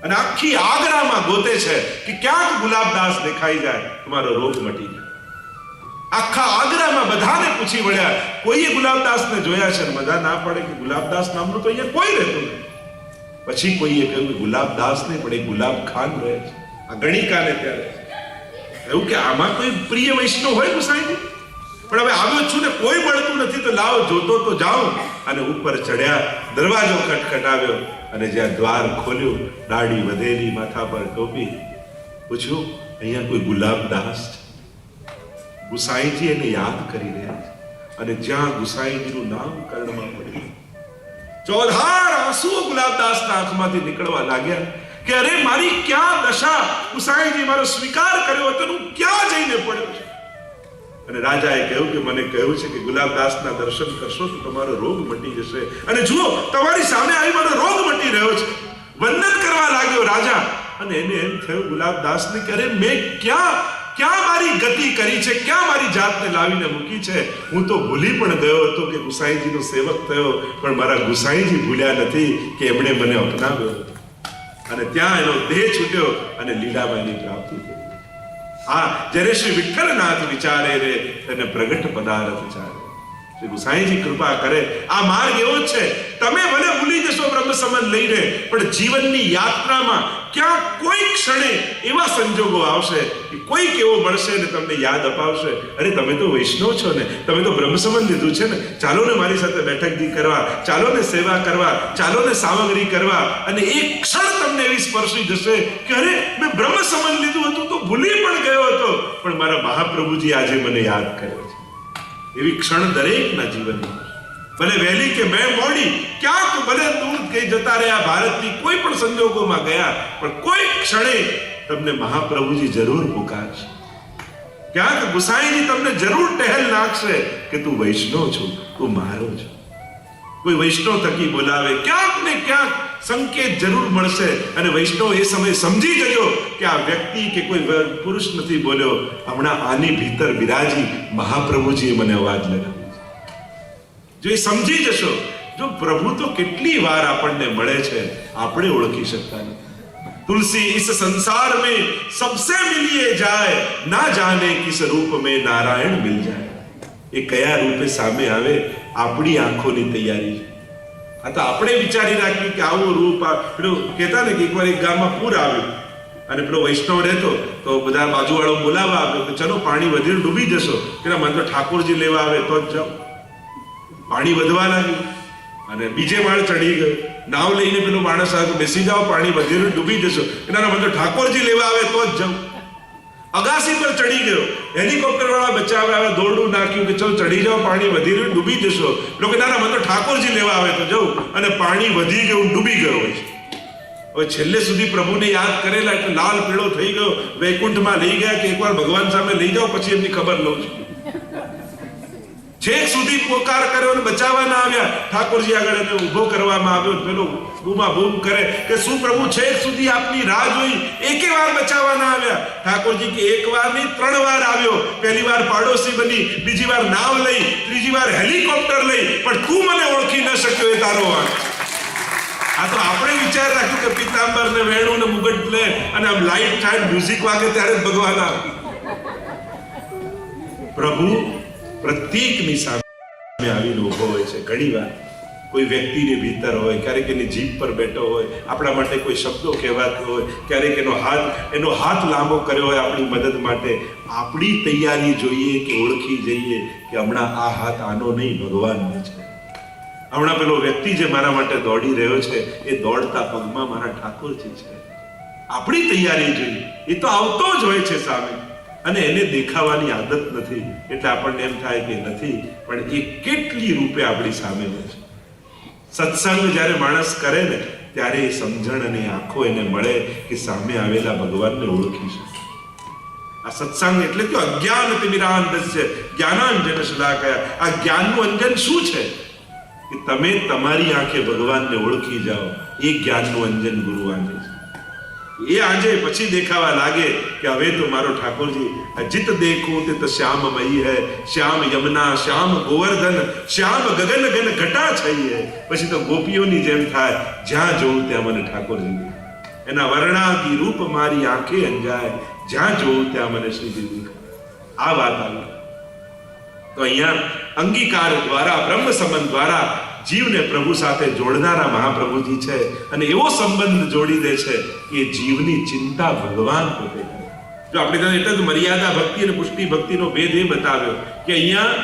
અને આખી આગ્રામાં ગોતે છે કે ક્યાંક ગુલાબદાસ દેખાઈ જાય, તમારો રોગ મટી જાય. આખા આગ્રામાં બધાને પૂછી વળ્યા, કોઈએ ગુલાબદાસને જોયા છે? બધા ના પડે કે ગુલાબદાસ નામનું તો અહીંયા કોઈ રહેતું નથી. પછી કોઈએ કહ્યું કે ગુલાબદાસ નહીં પણ ગુલાબ ખાન રહે છે, આ ગણિકાને ત્યારે એવું કે આમાં કોઈ પ્રિય વૈષ્ણવ હોય ગુસાઈજી? પણ હવે આવ્યો છું ને કોઈ મળતું નથી, તો લાવો જોતો તો જાઉં. અને ઉપર ચડ્યા, દરવાજો ખટખટાવ્યો અને જ્યાં દ્વાર ખોલ્યું, દાઢી વધેલી, માથા પર ટોપી, પૂછ્યું અહીંયા કોઈ ગુલાબદાસ છે? ગુસાઈજી એને યાદ કરી રહ્યા છે. અને જ્યાં ગુસાઈજીનું નામ કર્ણમાં પડ્યું, ચોધાર આંસુઓ ગુલાબદાસના આંખમાંથી નીકળવા લાગ્યા કે અરે મારી ક્યાં દશા! ગુસાઈજી મારો સ્વીકાર કર્યો હતો, હું ક્યાં જઈને પડ્યો છું? અને રાજાએ કહ્યું કે મને કહ્યું છે કે ગુલાબદાસના દર્શન કરશો તો તમારો રોગ મટી જશે. અને જુઓ, તમારી સામે આવી મારો રોગ મટી રહ્યો છે. વંદન કરવા લાગ્યો રાજા. અને એને એમ થયું ગુલાબદાસને કે અરે મેં ક્યાં મારી ગતિ કરી છે, ક્યાં મારી જાતને લાવીને મૂકી છે? હું તો ભૂલી પણ ગયો હતો કે ગુસાઈજીનો સેવક થયો, પણ મારા ગુસાઈજી ભૂલ્યા નથી કે એમણે મને અપનાવ્યો. અને ત્યાં એનો દેહ છૂટ્યો અને લીલાબાઈની પ્રાપ્તિ થઈ. હા, જ્યારે શ્રી વિઠ્ઠલનાથ વિચારે રે તેને પ્રગટ પદાર્થ ચારે. શ્રી ગુસાઈજી કૃપા કરે. આ માર્ગ એવો જ છે, તમે ભલે ભૂલી જશો બ્રહ્મ સંબંધ લઈને, પણ જીવનની યાત્રામાં ક્યાં કોઈ ક્ષણે એવા સંજોગો આવશે કે કોઈક એવો મળશે ને તમને યાદ અપાવશે, અરે તમે તો વૈષ્ણવ છો ને, તમે તો બ્રહ્મ સંબંધ લીધું છે ને, ચાલો ને મારી સાથે બેઠકજી કરવા, ચાલો ને સેવા કરવા, ચાલો ને સામગ્રી કરવા. અને એક ક્ષણ તમને એવી સ્પર્શી જશે કે અરે મેં બ્રહ્મ સંબંધ લીધું હતું તો ભૂલી પણ ગયો હતો, પણ મારા મહાપ્રભુજી આજે મને યાદ કર્યો છે. એવી ક્ષણ દરેકના જીવનમાં, ભલે વહેલી કે મેં મોડી, ક્યાંક ભલે દૂર કઈ જતા રહ્યા, ભારતની કોઈ પણ સંજોગોમાં ગયા, પણ કોઈ ક્ષણે તમને મહાપ્રભુજી જરૂર પુકારશે. ક્યાંક ગુસાઈજી તમને જરૂર ટહેલ નાખશે કે તું વૈષ્ણવ છું, તું મારો છું. કોઈ વૈષ્ણવ થકી બોલાવે, ક્યાંક ને ક્યાંક સંકેત જરૂર મળશે. અને વૈષ્ણવ એ સમય સમજી ગયો કે આ વ્યક્તિ કે કોઈ પુરુષ નથી બોલ્યો, હમણાં આની ભીતર બિરાજી મહાપ્રભુજીએ મને અવાજ લગાવ્યો. જો એ સમજી જશો, જો પ્રભુ તો કેટલી વાર આપણને મળે છે, આપણે ઓળખી શકતા નથી. तुलसी इस संसार में सबसे मिलिए जाए, ना जाने किस रूप में नारायण मिल जाए. એ કયા રૂપે સામે આવે, આપણી આંખોની તૈયારી છે. આ તો આપણે વિચારી રાખ્યું કે આવું રૂપ. પેલું કહેતા ને કે એકવાર એક ગામમાં પૂર આવ્યું અને પેલો વૈષ્ણવ રહેતો, તો બધા બાજુવાળો બોલાવવા આવ્યો કે ચલો પાણી વધીને ડૂબી જશો. પેલા મને તો ઠાકોરજી લેવા આવે તો જ જાઓ. પાણી વધવા લાગ્યું અને બીજે માળ ચડી ગયો. નાવ લઈને પેલો માણસ આવે, બેસી જાઓ, પાણી વધીને ડૂબી જશો. એના મને તો ઠાકોરજી લેવા આવે તો જ જાઉં. અગાસી પર ચડી ગયો, હેલિકોપ્ટર વાળા બચાવવા આવે, દોરડું નાખ્યું કે ચલો ચડી જાઓ, પાણી વધીને ડૂબી જશો. લોકો ના મને તો ઠાકોરજી લેવા આવે તો જાઉં. અને પાણી વધી ગયું, ડૂબી ગયો હોય છે. હવે છેલ્લે સુધી પ્રભુને યાદ કરેલા એટલે લાલ પીળો થઈ ગયો. વૈકુંઠમાં લઈ ગયા કે એકવાર ભગવાન સામે લઈ જાઓ, પછી એમની ખબર લઉં છું. છેક સુધી પોકાર કર્યો અને બચાવવા ના આવ્યા. ઠાકોરજી આગળ એને ઉભો કરવામાં આવ્યો. પેલો બૂમા બૂમ કરે કે શું પ્રભુ છેક સુધી આપની રાહ જોઈ, એકે વાર બચાવવા ના આવ્યા. ઠાકોરજી કે એક વાર નહીં 3 વાર આવ્યો. પહેલી વાર પાડોશી બની, બીજી વાર નાવ લઈ, ત્રીજી વાર હેલિકોપ્ટર લઈ, પણ તું મને ઓળખી ન શક્યો, એ તારો વાંક. આ તો આપણે વિચાર રાખ્યું કે પિતાંબર ને વેણું ને મુગટ લે અને આમ લાઈટ થાય, મ્યુઝિક વાગે ત્યારે જ ભગવાન આવે. પ્રભુ પ્રત્યેકની સામે આવીને ઉભો હોય છે. ઘણી વાર કોઈ વ્યક્તિની ભીતર હોય, ક્યારેક એની જીભ પર બેઠો હોય, આપણા માટે કોઈ શબ્દો કહેવાતો હોય, ક્યારેક એનો હાથ લાંબો કર્યો હોય આપણી મદદ માટે. આપણી તૈયારી જોઈએ કે ઓળખી જઈએ કે હમણાં આ હાથ આનો નહીં, ભગવાનનો છે. હમણાં પેલો વ્યક્તિ જે મારા માટે દોડી રહ્યો છે, એ દોડતા પગમાં મારા ઠાકોરજી છે. આપણી તૈયારી જોઈએ. એ તો આવતો જ હોય છે સામે, અને એને દેખાવાની આદત નથી એટલે આપણને એમ થાય કે નથી, પણ એ કેટલી રૂપે આપણી સામે હોય છે. સત્સંગ જ્યારે માણસ કરે ને, ત્યારે એ સમજણ અને આંખો એને મળે કે સામે આવેલા ભગવાનને ઓળખી શકે. આ સત્સંગ એટલે કે અજ્ઞાન તિમિરાંધસ્ય જ્ઞાનાંજન શલાકયા. આ જ્ઞાનનું અંજન શું છે કે તમે તમારી આંખે ભગવાનને ઓળખી જાઓ. એ જ્ઞાનનું અંજન ગુરુ આંજે છે. એ આજે પછી દેખાવા લાગે કે હવે તો મારો ઠાકોરજી અજિત દેખું તે તો શ્યામમયી હૈ, શ્યામ યમુના, શ્યામ ગોવર્ધન, શ્યામ ગગન ગન ઘટા છઈ હૈ. પછી તો ગોપીઓની જેમ થાય, જ્યાં જોઉં ત્યાં મને ઠાકોરજી દેખાય. એના વર્ણાકી રૂપ મારી આંખે અંજાય, જ્યાં જોઉં ત્યાં મને શ્રીજી દેખાય. આ વાત આવી. તો અહીંયા અંગીકાર દ્વારા, બ્રહ્મ સંબંધ દ્વારા જીવને પ્રભુ સાથે જોડનારા મહાપ્રભુજી છે. અને એવો સંબંધ જોડી દે છે કે જીવની ચિંતા ભગવાન પોતે કરે. જો આપણે એટલે જ મર્યાદા ભક્તિ અને પુષ્ટિ ભક્તિનો ભેદ એ બતાવ્યો કે અહીંયા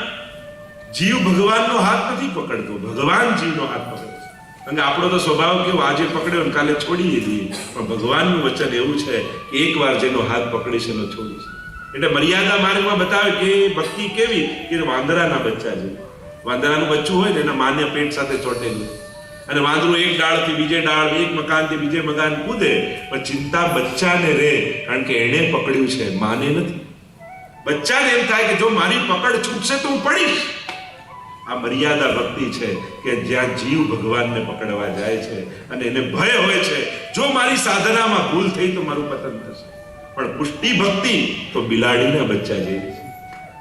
જીવ ભગવાનનો હાથ નથી પકડતો, ભગવાન જીવનો હાથ પકડે છે. કારણ કે આપણો તો સ્વભાવ કેવો, આજે પકડ્યો ને કાલે છોડી દઈએ. પણ ભગવાનનું વચન એવું છે કે એકવાર જેનો હાથ પકડીશ એનો છોડીશ. એટલે મર્યાદા માર્ગમાં બતાવે કે ભક્તિ કેવી, કે વાંદરાના બચ્ચા જેવી. વાંદરાનું બચ્ચું હોય ને એના માન્ય પેટ સાથે ચોટેલું, અને વાંદરું એક ડાળથી બીજે ડાળ, એક મકાનથી બીજે મકાન કૂદે, પણ ચિંતા બચ્ચાને રહે, કારણ કે એને પકડ્યું છે, માને નથી. બચ્ચાને એમ થાય કે જો મારી પકડ છૂટશે તો હું પડીશ. આ મર્યાદા ભક્તિ છે કે જ્યાં જીવ ભગવાનને પકડવા જાય છે અને એને ભય હોય છે જો મારી સાધનામાં ભૂલ થઈ તો મારું પતન થશે. પણ પુષ્ટિ ભક્તિ તો બિલાડીના બચ્ચા જેવી છે.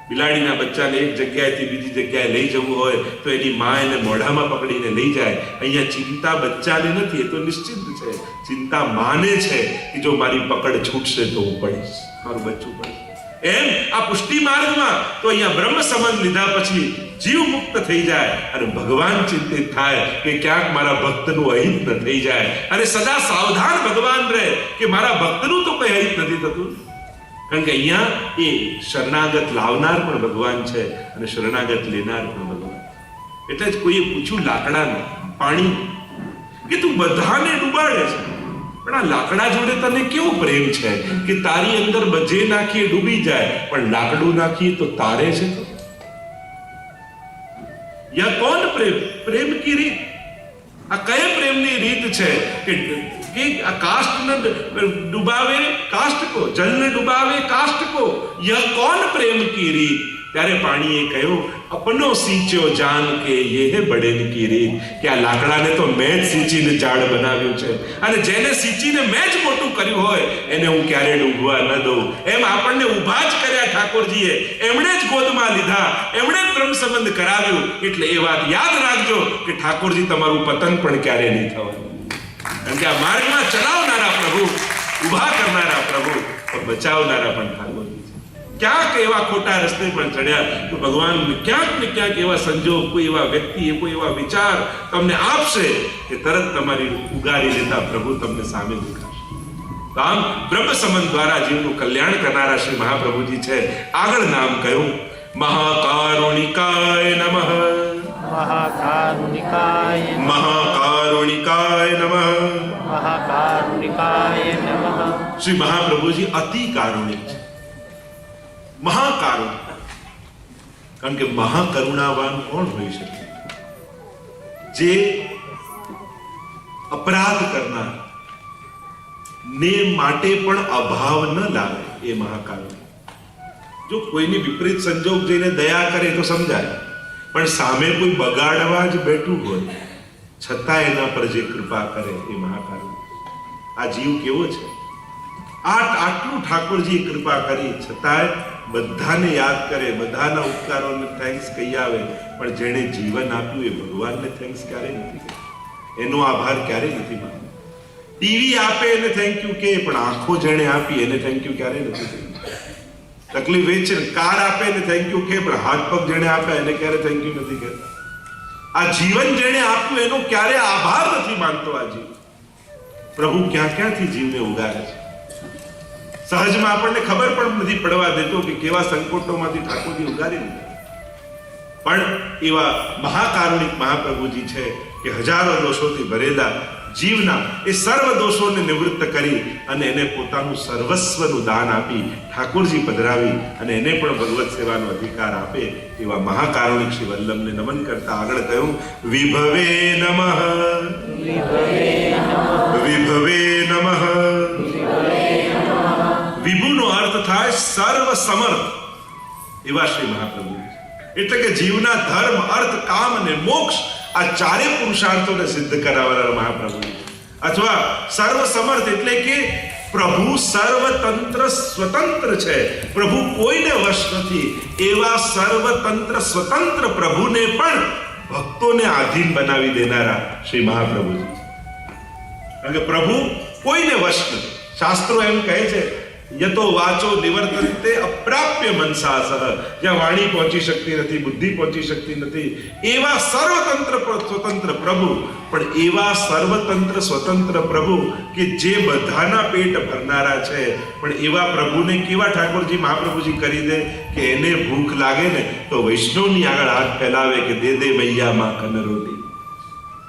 બિલાડીના બચ્ચાને એક જગ્યાએથી બીજી જગ્યાએ લઈ જવું હોય તો એની માં એને મોઢામાં પકડીને લઈ જાય. અહીંયા ચિંતા બચ્ચાને નથી, એ તો નિશ્ચિત છે. ચિંતા માને છે કે જો મારી પકડ છૂટશે તો હું પડીશ, મારું બચ્ચું પડીશ. એમ આ પુષ્ટિ માર્ગમાં તો અહીંયા બ્રહ્મ સંબંધ લીધા પછી જીવ મુક્ત થઈ જાય અને ભગવાન ચિંતિત થાય કે ક્યાંક મારા ભક્તનું અહિત ન થઈ જાય, અને સદા સાવધાન ભગવાન રહે કે મારા ભક્તનું તો કઈ અહિત નથી થતું. કારણ કે અહીંયા એ શરણાગત લાવનાર પણ ભગવાન છે અને શરણાગત લેનાર પણ ભગવાન. એટલે જ કોઈએ પૂછ્યું લાકડાને પાણી કે તું બધાને ડૂબાડે છે, પણ આ લાકડા જોડે તને કેવો પ્રેમ છે કે તારી અંદર જે નાખીએ ડૂબી જાય, પણ લાકડું નાખીએ તો તારે છે. યા કોણ પ્રેમ, પ્રેમ કી રીત. આ કયા પ્રેમની રીત છે કે આ કાષ્ટ ન ડુબાવે કાષ્ટ કો, જલ ન ડુબાવે કાષ્ટ કો, યહ કોણ પ્રેમ કી રીત. ત્યારે પાણીએ કહ્યું અપનો સીંચ્યો જાન કે યે હે બડેન કી રીત, કે આ લાકડાને તો મેં જ સીંચીને ઝાડ બનાવ્યું છે, અને જેને સીંચીને મેં જ મોટું કર્યું હોય એને હું ક્યારે ડૂબવા ન દઉં. એમ આપણને ઊભા જ કર્યા ઠાકોરજીએ, એમણે જ ગોદમાં લીધા, એમણે જ બ્રહ્મ સંબંધ કરાવ્યું. એટલે એ વાત યાદ રાખજો કે ઠાકોરજી તમારું પતન પણ ક્યારે નહીં થવાનું. કારણ કે આ માર્ગમાં ચલાવનારા પ્રભુ, ઊભા કરનારા પ્રભુ, બચાવનારા પણ ઠાકોરજી. ક્યાંક એવા ખોટા રસ્તે પણ ચડ્યા તો ભગવાન ક્યાંક ને ક્યાંક એવા સંજોગ, કોઈ એવા વ્યક્તિ, કોઈ એવા વિચાર તમને આપશે કે તરત તમારી ઉગારી લેતા પ્રભુ તમને સામે દેખાશે. તો આમ બ્રહ્મ સંબંધ દ્વારા જીવનું કલ્યાણ કરનારા શ્રી મહાપ્રભુજી છે. આગળ નામ કહ્યું મહાકારુણિકાય નમઃ, મહાકારુણિકાય મહાકારુણિકાય નમઃ, મહાકારુણિકાય નમઃ. શ્રી મહાપ્રભુજી અતિ કારુણિક છે, મહાકારુણિક. કારણ કે મહાકરુણાવાન કોણ હોઈ શકે? જે અપરાધ કરનાર ને માટે પણ અભાવ ન લાવે એ મહાકારુણિક. જો કોઈની વિપરીત સંજોગ જઈને દયા કરે તો સમજાય, પણ સામે કોઈ બગાડવા જ બેઠું હોય છતાં એના પર જે કૃપા કરે એ મહાકારુણિક. આ જીવ કેવો છે? આટલું ઠાકોરજી કૃપા કરી છતાંય બધાને યાદ કરે, બધાના ઉપકારોને થેન્ક્સ કહી આવે, પણ જેણે જીવન આપ્યું એ ભગવાનને થેન્ક્સ ક્યારેય નથી કહે, એનો આભાર ક્યારેય નથી માન્યો. ટીવી આપે એને થેન્ક યુ કે, પણ આંખો જેણે આપી એને થેન્ક યુ ક્યારેય નથી કહ્યું. તકલીફ એ છે, કાર આપે એને થેન્ક યુ કે, પણ હાથ પગ જેણે આપ્યા એને ક્યારે થેન્ક યુ નથી કહેતા. આ જીવન જેણે આપ્યું એનો ક્યારે આભાર નથી માનતો. આ જીવ પ્રભુ ક્યાં ક્યાંથી જીવને ઉગારે છે. સહજમાં આપણને ખબર પણ નથી પડવા દેતો કે કેવા સંકોટોમાંથી ઠાકોરજી ઉગારી લીધા. પણ એવા મહાકારુણિક મહાપ્રભુજી છે કે હજારો દોષોથી ભરેલા જીવના એ સર્વ દોષોને નિવૃત્ત કરી અને એને પોતાનું સર્વસ્વનું દાન આપી ઠાકોરજી પધરાવી અને એને પણ ભગવત સેવાનો અધિકાર આપે એવા મહાકારુણિક શ્રી વલ્લભને નમન કરતા આગળ કહ્યું વિભવે નમઃ, વિભવે નમઃ. વિભુનો અર્થ થાય સર્વ સમર્થ એવા શ્રી મહાપ્રભુ. એટલે કે જીવના ધર્મ, અર્થ, કામ અને મોક્ષ આ ચારે પુરુષાર્થોને સિદ્ધ કરાવનારા મહાપ્રભુ. અથવા સર્વ સમર્થ એટલે કે પ્રભુ સર્વતંત્ર સ્વતંત્ર છે, પ્રભુ કોઈને વશ નથી. એવા સર્વતંત્ર સ્વતંત્ર પ્રભુને પણ ભક્તોને આધીન બનાવી દેનારા શ્રી મહાપ્રભુજી. કારણ કે પ્રભુ કોઈને વશ નથી. શાસ્ત્રો એમ કહે છે, યતો વાચો નિવર્તન્તે અપ્રાપ્ય મનસા સહ, જ્યાં વાણી પહોંચી શકતી નથી, બુદ્ધિ પહોંચી શકતી નથી, એવા સર્વતંત્ર સ્વતંત્ર પ્રભુ, પણ એવા સર્વતંત્ર સ્વતંત્ર પ્રભુ કે જે બધાના પેટ ભરનારા છે, પણ એવા પ્રભુને કેવા ઠાકોરજી મહાપ્રભુજી કરી દે કે એને ભૂખ લાગે ને તો વૈષ્ણવની આગળ હાથ ફેલાવે કે દે દે મૈયા માખન રોટી.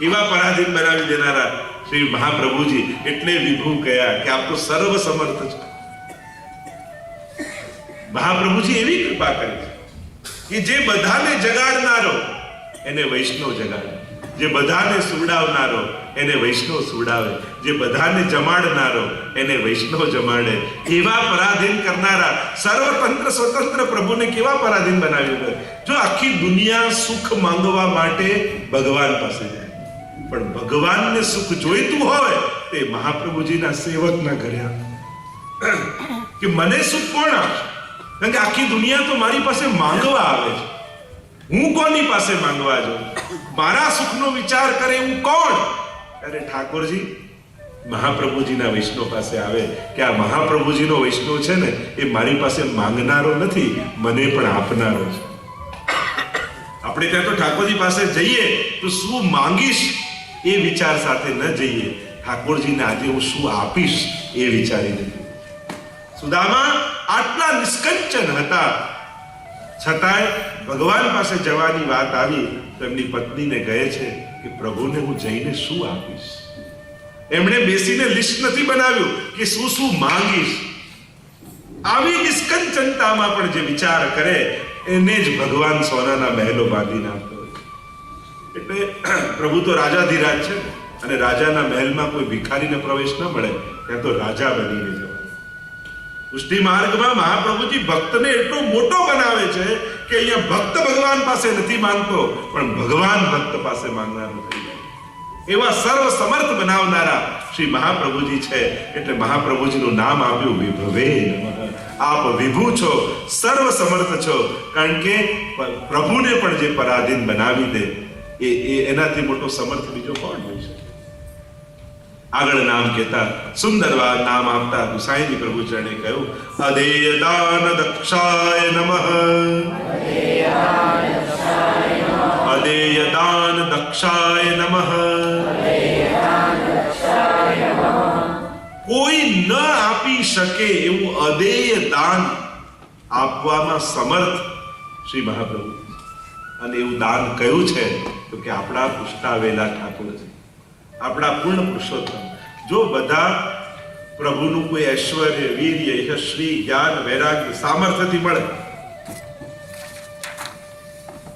એવા પરાધીન બનાવી દેનારા શ્રી મહાપ્રભુજી. એટલે વિભુ કયા કે આપ તો સર્વ સમર્થ છો. મહાપ્રભુજી એવી કૃપા કરી છે કે જે બધાને જગાડનારો એને વૈષ્ણવ જગાડે, જે બધાને સુવડાવનારો એને વૈષ્ણવ સુવડાવે, જે બધાને જમાડનારો એને વૈષ્ણવ જમાડે. એવા પરાધીન કરનારા સર્વતંત્ર સ્વતંત્ર પ્રભુને કેવા પરાધીન બનાવ્યું. જો આખી દુનિયા સુખ માંગવા માટે ભગવાન પાસે જાય, પણ ભગવાનને સુખ જોઈતું હોય તે મહાપ્રભુજીના સેવકના ઘરે કે મને સુખ કોણ આપશે? કારણ કે આખી દુનિયા તો મારી પાસે માંગવા આવે છે. હું કોની પાસે માંગવા જાઉં? મારા સુખનો વિચાર કરે હું કોણ? અરે ઠાકોરજી મહાપ્રભુજીના વૈષ્ણવ પાસે આવે કે આ મહાપ્રભુજીનો વૈષ્ણવ છે ને એ મારી પાસે માંગનારો નથી, મને પણ આપનારો છે. આપણે ત્યાં તો ઠાકોરજી પાસે જઈએ તો શું માંગીશ એ વિચાર સાથે ન જઈએ, ઠાકોરજીને આજે હું શું આપીશ એ વિચારીને. સુદામા આટલા નિષ્કંચન હતા, છતાંય ભગવાન પાસે જવાની વાત આવી તો એમની પત્નીને કહે છે કે પ્રભુને હું જઈને શું આપીશ. એમણે બેસીને લિસ્ટ નથી બનાવ્યું કે શું શું માંગીશ. આવી નિષ્કંચનતામાં પણ જે વિચાર કરે એને જ ભગવાન સોનાના મહેલો બાંધીને આપતો હોય. એટલે પ્રભુ તો રાજાધિરાજ છે અને રાજાના મહેલમાં કોઈ ભિખારીને પ્રવેશ ન મળે, ત્યાં તો રાજા બનીને જવાય. પુષ્ટિ માર્ગમાં મહાપ્રભુજી ભક્તને એટલો મોટો બનાવે છે કે અહીંયા ભક્ત ભગવાન પાસે નથી માંગતો, પણ ભગવાન ભક્ત પાસે માંગનારો થઈ જાય. એવા સર્વ સમર્થ બનાવનારા શ્રી મહાપ્રભુજી છે. એટલે મહાપ્રભુજીનું નામ આપ્યું વિભવે નમઃ. આપ વિભુ છો, સર્વ સમર્થ છો. કારણ કે પ્રભુને પણ જે પરાધીન બનાવી દે એ એનાથી મોટો સમર્થ બીજો કોણ હોય છે? આગળ નામ કહેતા સુંદર નામ આપતા ગુસાઈજી પ્રભુ ચરણે કહ્યું, અદેય દાન દક્ષાય નમઃ. અદેય દાન દક્ષાય નમઃ. કોઈ ન આપી શકે એવું અદેય દાન આપવામાં સમર્થ શ્રી મહાપ્રભુ. અને એવું દાન કયું છે તો કે આપણા પુષ્ટાવેલા ઠાકોરજી, આપણા પૂર્ણ પુરુષોત્તમ. જો બધા પ્રભુનું કોઈ ઐશ્વર્ય, વીર્ય, યશસ્વી, જ્ઞાન, વૈરાગ્ય, સામર્થ્યથી મળે,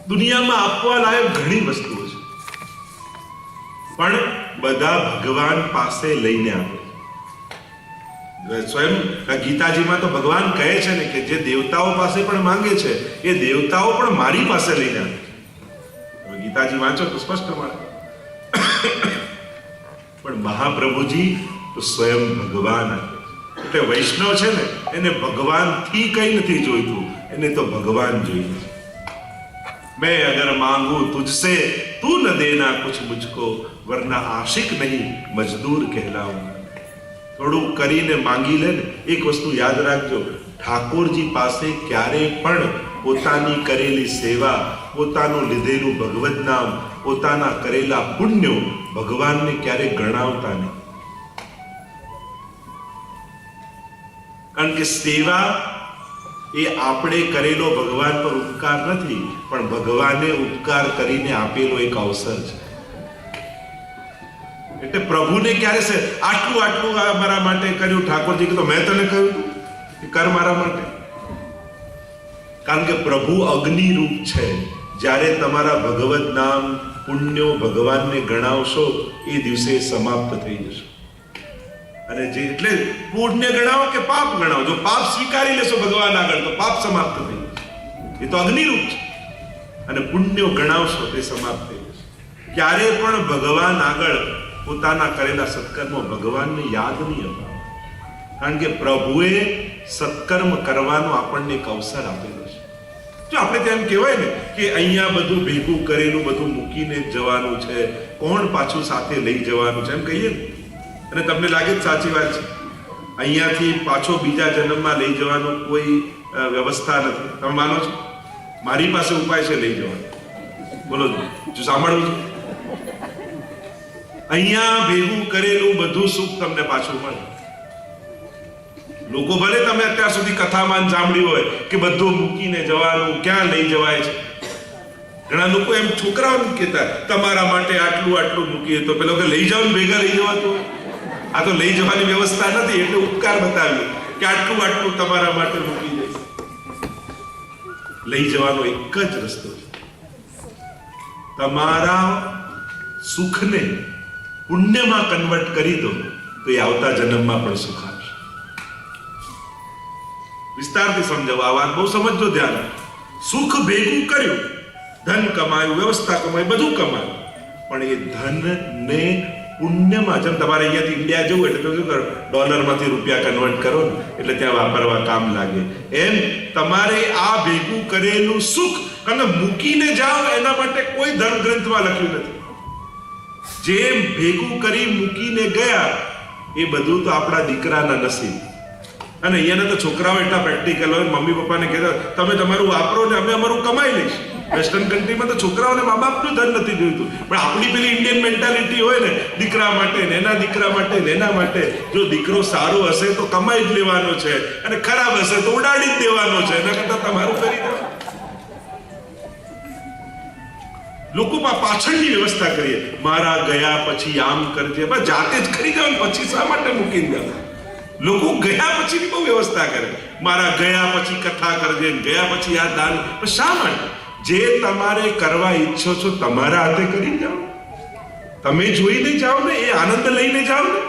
દુનિયામાં આપવા લાયક ઘણી વસ્તુઓ છે, પણ બધા ભગવાન પાસે લઈને આવે. સ્વયં ગીતાજીમાં તો ભગવાન કહે છે ને કે જે દેવતાઓ પાસે પણ માંગે છે એ દેવતાઓ પણ મારી પાસે લઈને આવે. ગીતાજી વાંચો તો સ્પષ્ટ મળે. પણ મહાપ્રભુજી તો સ્વયં ભગવાન આપે. એટલે વૈષ્ણવ છે ને એને ભગવાનથી કઈ નથી જોઈતું, એને તો ભગવાન જોઈએ છે. मैं अगर मांगू तुझसे तू न देना कुछ मुझको वरना आशिक नहीं मजदूर कहलाऊंगा. થોડું કરીને માંગી લે ને. એક વસ્તુ યાદ રાખજો, ઠાકોરજી પાસે ક્યારે પણ પોતાની કરેલી સેવા, પોતાનું લીધેલું ભગવદ નામ, પોતાના કરેલા પુણ્યો ભગવાનને ક્યારે ગણાવતા નહીં. કારણ કે સેવા એ આપણે કરેલો ભગવાન પર ઉપકાર નથી, પણ ભગવાને ઉપકાર કરીને આપેલો એક અવસર છે. એટલે પ્રભુને ક્યારે છે આટલું આટલું મારા માટે કર્યું ઠાકોરજી કે તો મેં તને કહ્યું કે કર મારા માટે. કારણ કે પ્રભુ અગ્નિ રૂપ છે. જ્યારે તમારા ભગવદ નામ પુણ્યો ભગવાનને ગણાવશો એ દિવસે સમાપ્ત થઈ જશે. અને જે એટલે પુણ્ય ગણાવો કે પાપ ગણાવો, જો પાપ સ્વીકારી લેશો ભગવાન આગળ તો પાપ સમાપ્ત થઈ જશે. એ તો અગ્નિ રૂપ છે. અને પુણ્યો ગણાવશો તે સમાપ્ત થઈ જશે. ક્યારે પણ ભગવાન આગળ પોતાના કરેલા સત્કર્મો ભગવાનને યાદ નહીં અપાવો. કારણ કે પ્રભુએ સત્કર્મ કરવાનો આપણને એક અવસર આપેલો છે. જો આપણે તેમ કહેવાય ને કે અહીંયા બધું ભેગું કરેલું બધું મૂકીને જવાનું છે, કોણ પાછું સાથે લઈ જવાનું છે, એમ કહીએ ને, અને તમને લાગે જ સાચી વાત છે. અહીંયાથી પાછો બીજા જન્મમાં લઈ જવાનો કોઈ વ્યવસ્થા નથી. તમે માનો છો? મારી પાસે ઉપાય છે લઈ જવાનો. બોલો, જો સાંભળવું છે. અહીંયા ભેગું કરેલું બધું સુખ તમને પાછું મળે. લોકો ભલે તમે અત્યાર સુધી કથામાં સાંભળ્યું હોય કે બધું મૂકીને જવાનું, ક્યાં લઈ જવાય છે. ઘણા લોકો એમ છોકરાઓને કહેતા તમારા માટે આટલું આટલું મૂકીએ, તો પેલો કે લઈ જાઓ ને ભેગા લઈ જવાતું. આ તો લઈ જવાની વ્યવસ્થા નથી, એટલે ઉપકાર બતાવ્યો કે આટલું આટલું તમારા માટે મૂકી દઈશ. લઈ જવાનો એક જ રસ્તો છે. તમારા સુખને પુણ્યમાં કન્વર્ટ કરી દો, તો એ આવતા જન્મમાં પણ સુખ આપશે. વિસ્તારથી સમજાવો, આ વાત બહુ સમજજો, ધ્યાન. સુખ ભેગું કર્યું, ધન કમાયું, વ્યવસ્થા કમાઈ, બધું કમાયું, પણ એ ધનને પુણ્યમાં, જેમ તમારે અહીંયાથી ઇન્ડિયા જવું એટલે તમે શું કરો, ડોલરમાંથી રૂપિયા કન્વર્ટ કરો ને એટલે ત્યાં વાપરવા કામ લાગે. એમ તમારે આ ભેગું કરેલું સુખ અને મૂકીને જાઓ, એના માટે કોઈ ધર્મ ગ્રંથમાં લખ્યું નથી. જે ભેગું કરી મૂકીને ગયા એ બધું તો આપણા દીકરાના નસીબ. અને અહીંયાના તો છોકરાઓ એટલા પ્રેક્ટિકલ હોય, મમ્મી પપ્પાને કહેતા તમે તમારું વાપરો ને અમે અમારું કમાઈ લઈશું. વેસ્ટર્ન કન્ટ્રીમાં તો છોકરાઓને મા બાપનું ધન નથી જોઈતું, પણ આપણી પેલી ઇન્ડિયન મેન્ટાલિટી હોય ને, દીકરા માટે ને એના દીકરા માટે ને એના માટે. જો દીકરો સારો હશે તો કમાઈ જ લેવાનો છે, અને ખરાબ હશે તો ઉડાડી જ દેવાનો છે. એના કરતા તમારું કરી દો. લોકો પાછળની વ્યવસ્થા કરીએ, મારા ગયા પછી આમ કરજે, બસ જાતે જ કરી જાવ, પછી શા માટે મૂકી દે. લોકો ગયા પછીની બહુ વ્યવસ્થા કરે, મારા ગયા પછી કથા કરજે, ગયા પછી આ દાન. શા માટે? જે તમારે કરવા ઈચ્છો છો તમારા હાથે કરી જાઓ, તમે જોઈને જાઓ ને, એ આનંદ લઈને જાઓ ને.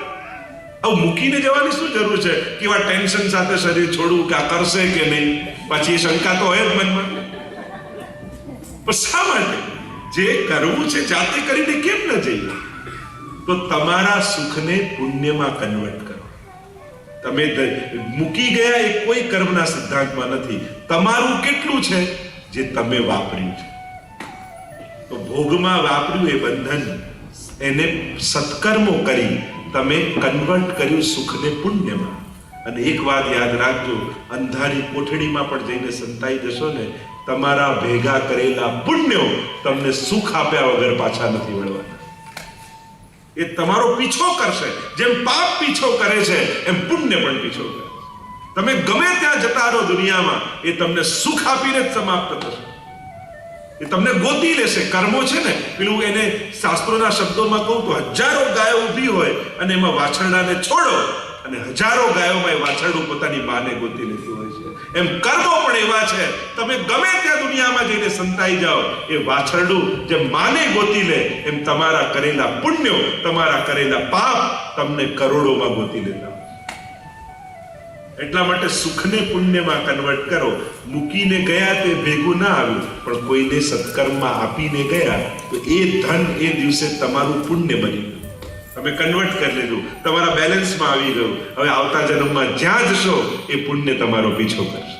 હવે મૂકીને જવાની શું જરૂર છે કે એવા ટેન્શન સાથે શરીર છોડવું કે આ કરશે કે નહીં, પછી એ શંકા તો હોય જ મનમાં. પણ શા માટે? જે કરવું છે જાતે કરીને કેમ ન જઈએ? તો તમારા સુખને પુણ્યમાં કન્વર્ટ કરો. તમે મૂકી ગયા એ કોઈ કર્મના સિદ્ધાંતમાં નથી. તમારું કેટલું છે જે તમે વાપર્યું છે. તો ભોગમાં વાપર્યું એ બંધન, એને સત્કર્મો કરી તમે કન્વર્ટ કર્યું સુખને પુણ્યમાં. અને એક વાત યાદ રાખજો, અંધારી કોઠડીમાં પણ જઈને સંતાઈ જશો ને, તમારા ભેગા કરેલા પુણ્યો તમને સુખ આપ્યા વગર પાછા નથી વળવાના. એ તમારો પીછો કરશે. જેમ પાપ પીછો કરે છે એમ પુણ્ય પણ પીછો કરે. તમે ગમે ત્યાં જતા રહો દુનિયામાં, એ તમને સુખ આપીને જ સમાપ્ત થશે. એ તમને ગોતી લેશે. કર્મો છે ને, પેલું એને શાસ્ત્રોના શબ્દોમાં કહું તો હજારો ગાયો ઊભી હોય અને એમાં વાછરડાને છોડો, અને હજારો ગાયોમાં એ વાછરડું પોતાની માને ગોતી લેતું હોય છે. એમ કર્મો પણ એવા છે, તમે ગમે ત્યાં દુનિયામાં જઈને સંતાઈ જાઓ, એ વાછરડું જેમ માને ગોતી લે, એમ તમારા કરેલા પુણ્યો, તમારા કરેલા પાપ તમને કરોડોમાં ગોતી લેતા. એટલા માટે સુખને પુણ્યમાં કન્વર્ટ કરો. મૂકીને ગયા તે ભેગું ના આવ્યું, પણ કોઈને સત્કર્મમાં આપીને ગયા તો એ ધન એ દિવસે તમારું પુણ્ય બની ગયું. તમે કન્વર્ટ કરી લીધું, તમારા બેલેન્સમાં આવી ગયું. હવે આવતા જન્મમાં જ્યાં જશો એ પુણ્ય તમારો પીછો કરશે.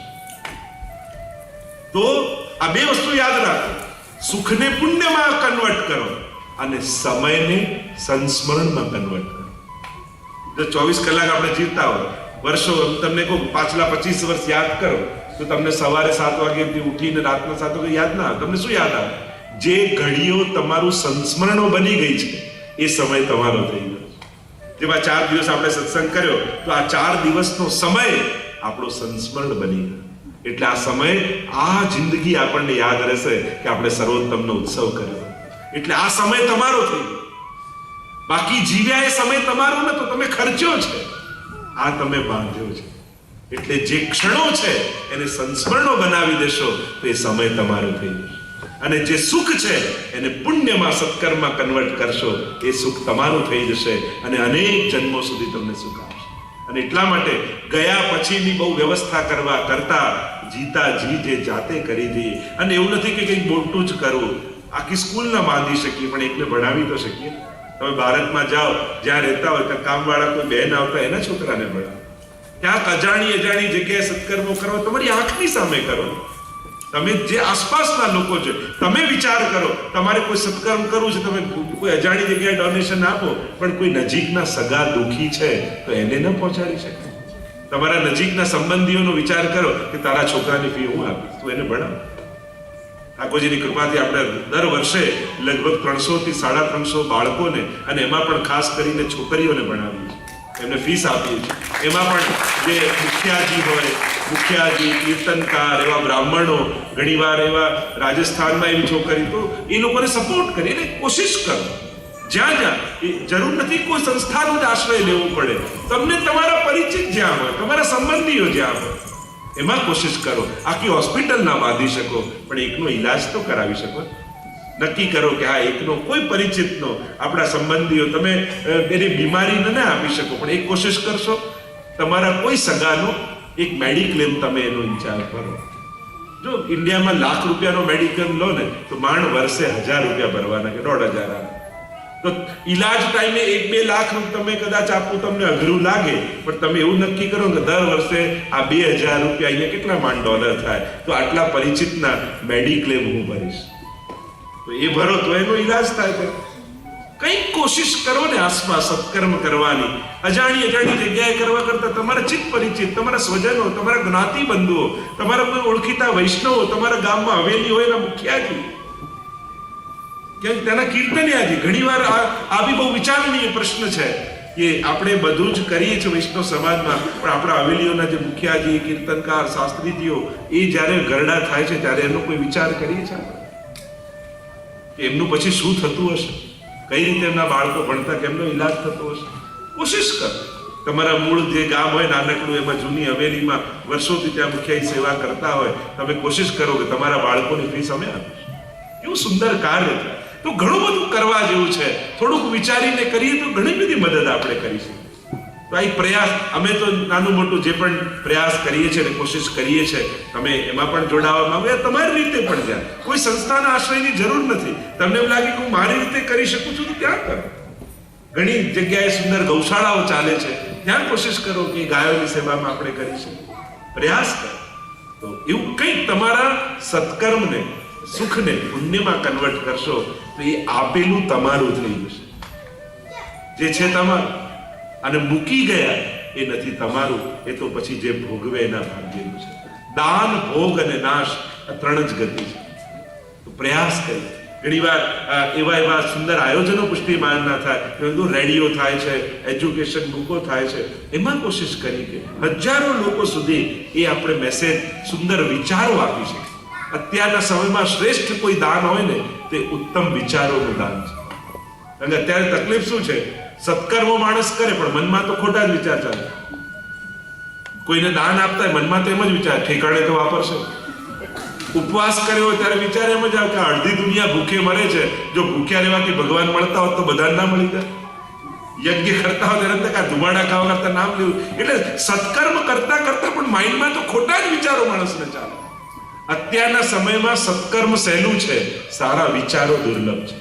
તો આ બે વસ્તુ યાદ રાખો, સુખને પુણ્યમાં કન્વર્ટ કરો અને સમયને સંસ્મરણમાં કન્વર્ટ કરો. જો 24 કલાક આપણે જીવતા હોય, વર્ષો, તમને કહું પાછલા 25 વર્ષ યાદ કરો તો તમને સવારે 7 વાગ્યાથી ઉઠીને રાતના 7 વાગે યાદ ના આવે. તમને શું યાદ આવે? જે ઘડીઓ તમારું સંસ્મરણો બની ગઈ છે એ સમય તમારો થઈ ગયો. જેમાં 4 દિવસ આપણે સત્સંગ કર્યો, તો આ 4 દિવસનો સમય આપણો સંસ્મરણ બની ગયો. એટલે આ સમય, આ જિંદગી આપણને યાદ રહેશે કે આપણે સર્વોત્તમનો ઉત્સવ કર્યો. એટલે આ સમય તમારો થઈ ગયો. બાકી જીવ્યા એ સમય તમારો નતો, તમે ખર્ચ્યો છે. આ તમે બાંધ્યો છે. એટલે જે ક્ષણો છે એને સંસ્મરણો બનાવી દેશો તો એ સમય તમારો થઈ જશે. અને જે સુખ છે એને પુણ્યમાં, સત્કર્મમાં કન્વર્ટ કરશો, એ સુખ તમારું થઈ જશે અને અનેક જન્મો સુધી તમને સુખ આપશે. અને એટલા માટે ગયા પછીની બહુ વ્યવસ્થા કરવા કરતા જીતા જી જે જાતે કરી દઈએ. અને એવું નથી કે કંઈક મોટું જ કરવું, આખી સ્કૂલ ના બાંધી શકીએ, પણ એકને ભણાવી તો શકીએ. તમે ભારતમાં જાઓ, જ્યાં રહેતા હોય ત્યાં કામવાળા કોઈ બહેન આવતા એના છોકરાને ભણાવો. ક્યાંક અજાણી જગ્યાએ સત્કર્મો કરો, તમારી આંખની સામે કરો. તમે જે આસપાસના લોકો છે, તમે વિચાર કરો, તમારે કોઈ સત્કર્મ કરવું છે, તમે કોઈ અજાણી જગ્યાએ ડોનેશન આપો, પણ કોઈ નજીકના સગા દુઃખી છે તો એને ન પહોંચાડી શકે. તમારા નજીકના સંબંધીઓનો વિચાર કરો કે તારા છોકરાની ફી હું આપીશ, તું એને ભણાવ. ઠાકોરજીની કૃપાથી આપણે દર વર્ષે લગભગ 300 થી 350 બાળકોને, અને એમાં પણ ખાસ કરીને છોકરીઓને ભણાવીએ છીએ, એમને ફીસ આપીએ છીએ. એમાં પણ જે મુખિયાજી, કીર્તનકાર, એવા બ્રાહ્મણો, ઘણીવાર એવા રાજસ્થાનમાં એવી છોકરી, તો એ લોકોને સપોર્ટ કરી, એટલે કોશિશ કરો જ્યાં જરૂર નથી કોઈ સંસ્થાનો જ આશ્રય લેવો પડે. તમને તમારા પરિચિત જ્યાં હોય, તમારા સંબંધીઓ જ્યાં હોય, એમાં કોશિશ કરો. આખી હોસ્પિટલ ના બાંધી શકો, પણ એકનો ઈલાજ તો કરાવી શકો. નક્કી કરો કે હા, એકનો કોઈ પરિચિતનો, આપણા સંબંધીઓ, તમે એને બીમારી ન આપી શકો, પણ એક કોશિશ કરશો, તમારા કોઈ સગાનો એક મેડિક્લેમ તમે એનો વિચાર કરો. જો ઇન્ડિયામાં ₹1,00,000 મેડિક્લેમ લો ને, તો માંડ વર્ષે 1,000 રૂપિયા ભરવાના કે 1,500 આવે. તો ઈલાજ ટાઈમે 1-2 લાખ તમે કદાચ આપવું તમને અઘરું લાગે, પણ તમે એવું નક્કી કરો કે દર વર્ષે આ 2,000 રૂપિયા, અહીંયા કેટલા માંડ ડોલર થાય, તો આટલા પરિચિતના મેડિક્લેમ હું ભરીશ, તો એ ભરો તો એનો ઈલાજ થાય. કંઈક કોશિશ કરો ને આસપાસ સત્કર્મ કરવાની. અજાણી જગ્યાએ કરવા કરતા તમારા ચિત્ત પરિચિત, તમારા સ્વજનો, તમારા જ્ઞાતિ બંધુઓ, તમારા કોઈ ઓળખીતા વૈષ્ણવો, તમારા ગામમાં હવેલી હોય એના મુખિયાજી, કે તેના કીર્તનિયાજી. ઘણીવાર આ બી બહુ વિચારણીય પ્રશ્ન છે કે આપણે બધું જ કરીએ છીએ વૈષ્ણવ સમાજમાં, પણ આપણા હવેલીઓના જે મુખિયાજી, કીર્તનકાર, શાસ્ત્રીજીઓ, એ જ્યારે ગરડા થાય છે ત્યારે એનો કોઈ વિચાર કરીએ છીએ આપણે કે એમનું પછી શું થતું હશે, કઈ રીતે એમના બાળકો ભણતા, કેમનો ઈલાજ થતો હશે. કોશિશ કરો. તમારા મૂળ જે ગામ હોય નાનકડું, એમાં જૂની હવેલીમાં વર્ષોથી ત્યાં મુખિયાઈ સેવા કરતા હોય, તમે કોશિશ કરો કે તમારા બાળકોની ફીસ અમે આપીશું. એવું સુંદર કાર્ય છે. તો ઘણું બધું કરવા જેવું છે. થોડુંક વિચારીને કરીએ તો ઘણી બધી મદદ આપણે કરીશું. તો આ પ્રયાસ, અમે તો નાનું મોટું જે પણ પ્રયાસ કરીએ છીએ અને કોશિશ કરીએ છીએ, તમે એમાં પણ જોડાવા માંગો, તમારી રીતે પણ જાય. કોઈ સંસ્થાના આશ્રયની જરૂર નથી. તમને એમ લાગે કે હું મારી રીતે કરી શકું છું, તો ત્યાં કરો. ઘણી જગ્યાએ સુંદર ગૌશાળાઓ ચાલે છે, ત્યાં કોશિશ કરો કે ગાયોની સેવામાં આપણે કરી શકીએ. પ્રયાસ કરો. તો એવું કંઈક તમારા સત્કર્મને, સુખને પુણ્યમાં કન્વર્ટ કરશો, તો એ આપેલું તમારું થઈ જશે. જે છે તમારું, અને મૂકી ગયા એ નથી તમારું, એ તો પછી જે ભોગવે એના ભાગ્યનું છે. દાન, ભોગ અને નાશ, આ 3 જ ગતિ છે. તો પ્રયાસ કરી. ઘણીવાર એવા સુંદર આયોજનો પુષ્ટિમાનના થાય, બધું રેડિયો થાય છે, એજ્યુકેશન બુકો થાય છે, એમાં કોશિશ કરી કે હજારો લોકો સુધી એ આપણે મેસેજ, સુંદર વિચારો આપી શકીએ. અત્યારના સમયમાં શ્રેષ્ઠ કોઈ દાન હોય ને, તે ઉત્તમ વિચારોનું દાન છે. કારણ કે અત્યારે તકલીફ શું છે, સત્કર્મો માણસ કરે પણ મનમાં તો ખોટા જ વિચાર ચાલે. કોઈને દાન આપતા હોય, મનમાં તો એમ જ વિચાર, ઠેકાણે તો વાપરશે. ઉપવાસ કર્યો હોય ત્યારે વિચાર એમ જ આવે કે અડધી દુનિયા ભૂખે મરે છે, જો ભૂખ્યા રહેવાથી ભગવાન મળતા હોત તો બધાને ના મળી જાય. યજ્ઞ કરતા હોય ત્યારે આ ધુમાડા ખાવા કરતા નામ લેવું. એટલે સત્કર્મ કરતા પણ માઇન્ડમાં તો ખોટા જ વિચારો માણસને ચાલે. અત્યારના સમયમાં સત્કર્મ સહેલું છે, સારા વિચારો દુર્લભ છે.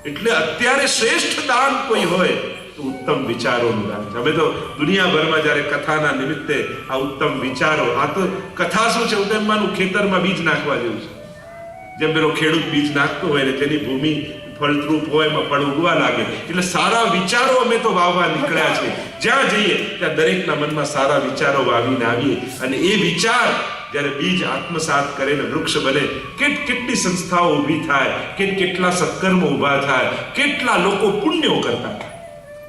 એટલે અત્યારે શ્રેષ્ઠ દાન કોઈ હોય તો ઉત્તમ વિચારોનું દાન છે. અમે તો દુનિયાભરમાં જ્યારે કથાના નિમિત્તે આ ઉત્તમ વિચારો, આ તો કથા શું છે, ઉત્તમમાંનું ખેતરમાં બીજ નાખવા જેવું છે. જેમ પેલો ખેડૂત બીજ નાખતો હોય ને તેની ભૂમિ ફળદ્રુપ હોય, એમાં ફળ ઉગવા લાગે. એટલે સારા વિચારો અમે તો વાવવા નીકળ્યા છે. જ્યાં જઈએ ત્યાં દરેકના મનમાં સારા વિચારો વાવીને આવીએ, અને એ વિચાર જ્યારે બીજ આત્મસાત કરે ને વૃક્ષ બને, કેટલી સંસ્થાઓ ઊભી થાય, કેટલા સત્કર્મો ઊભા થાય, કેટલા લોકો પુણ્યો કરતા.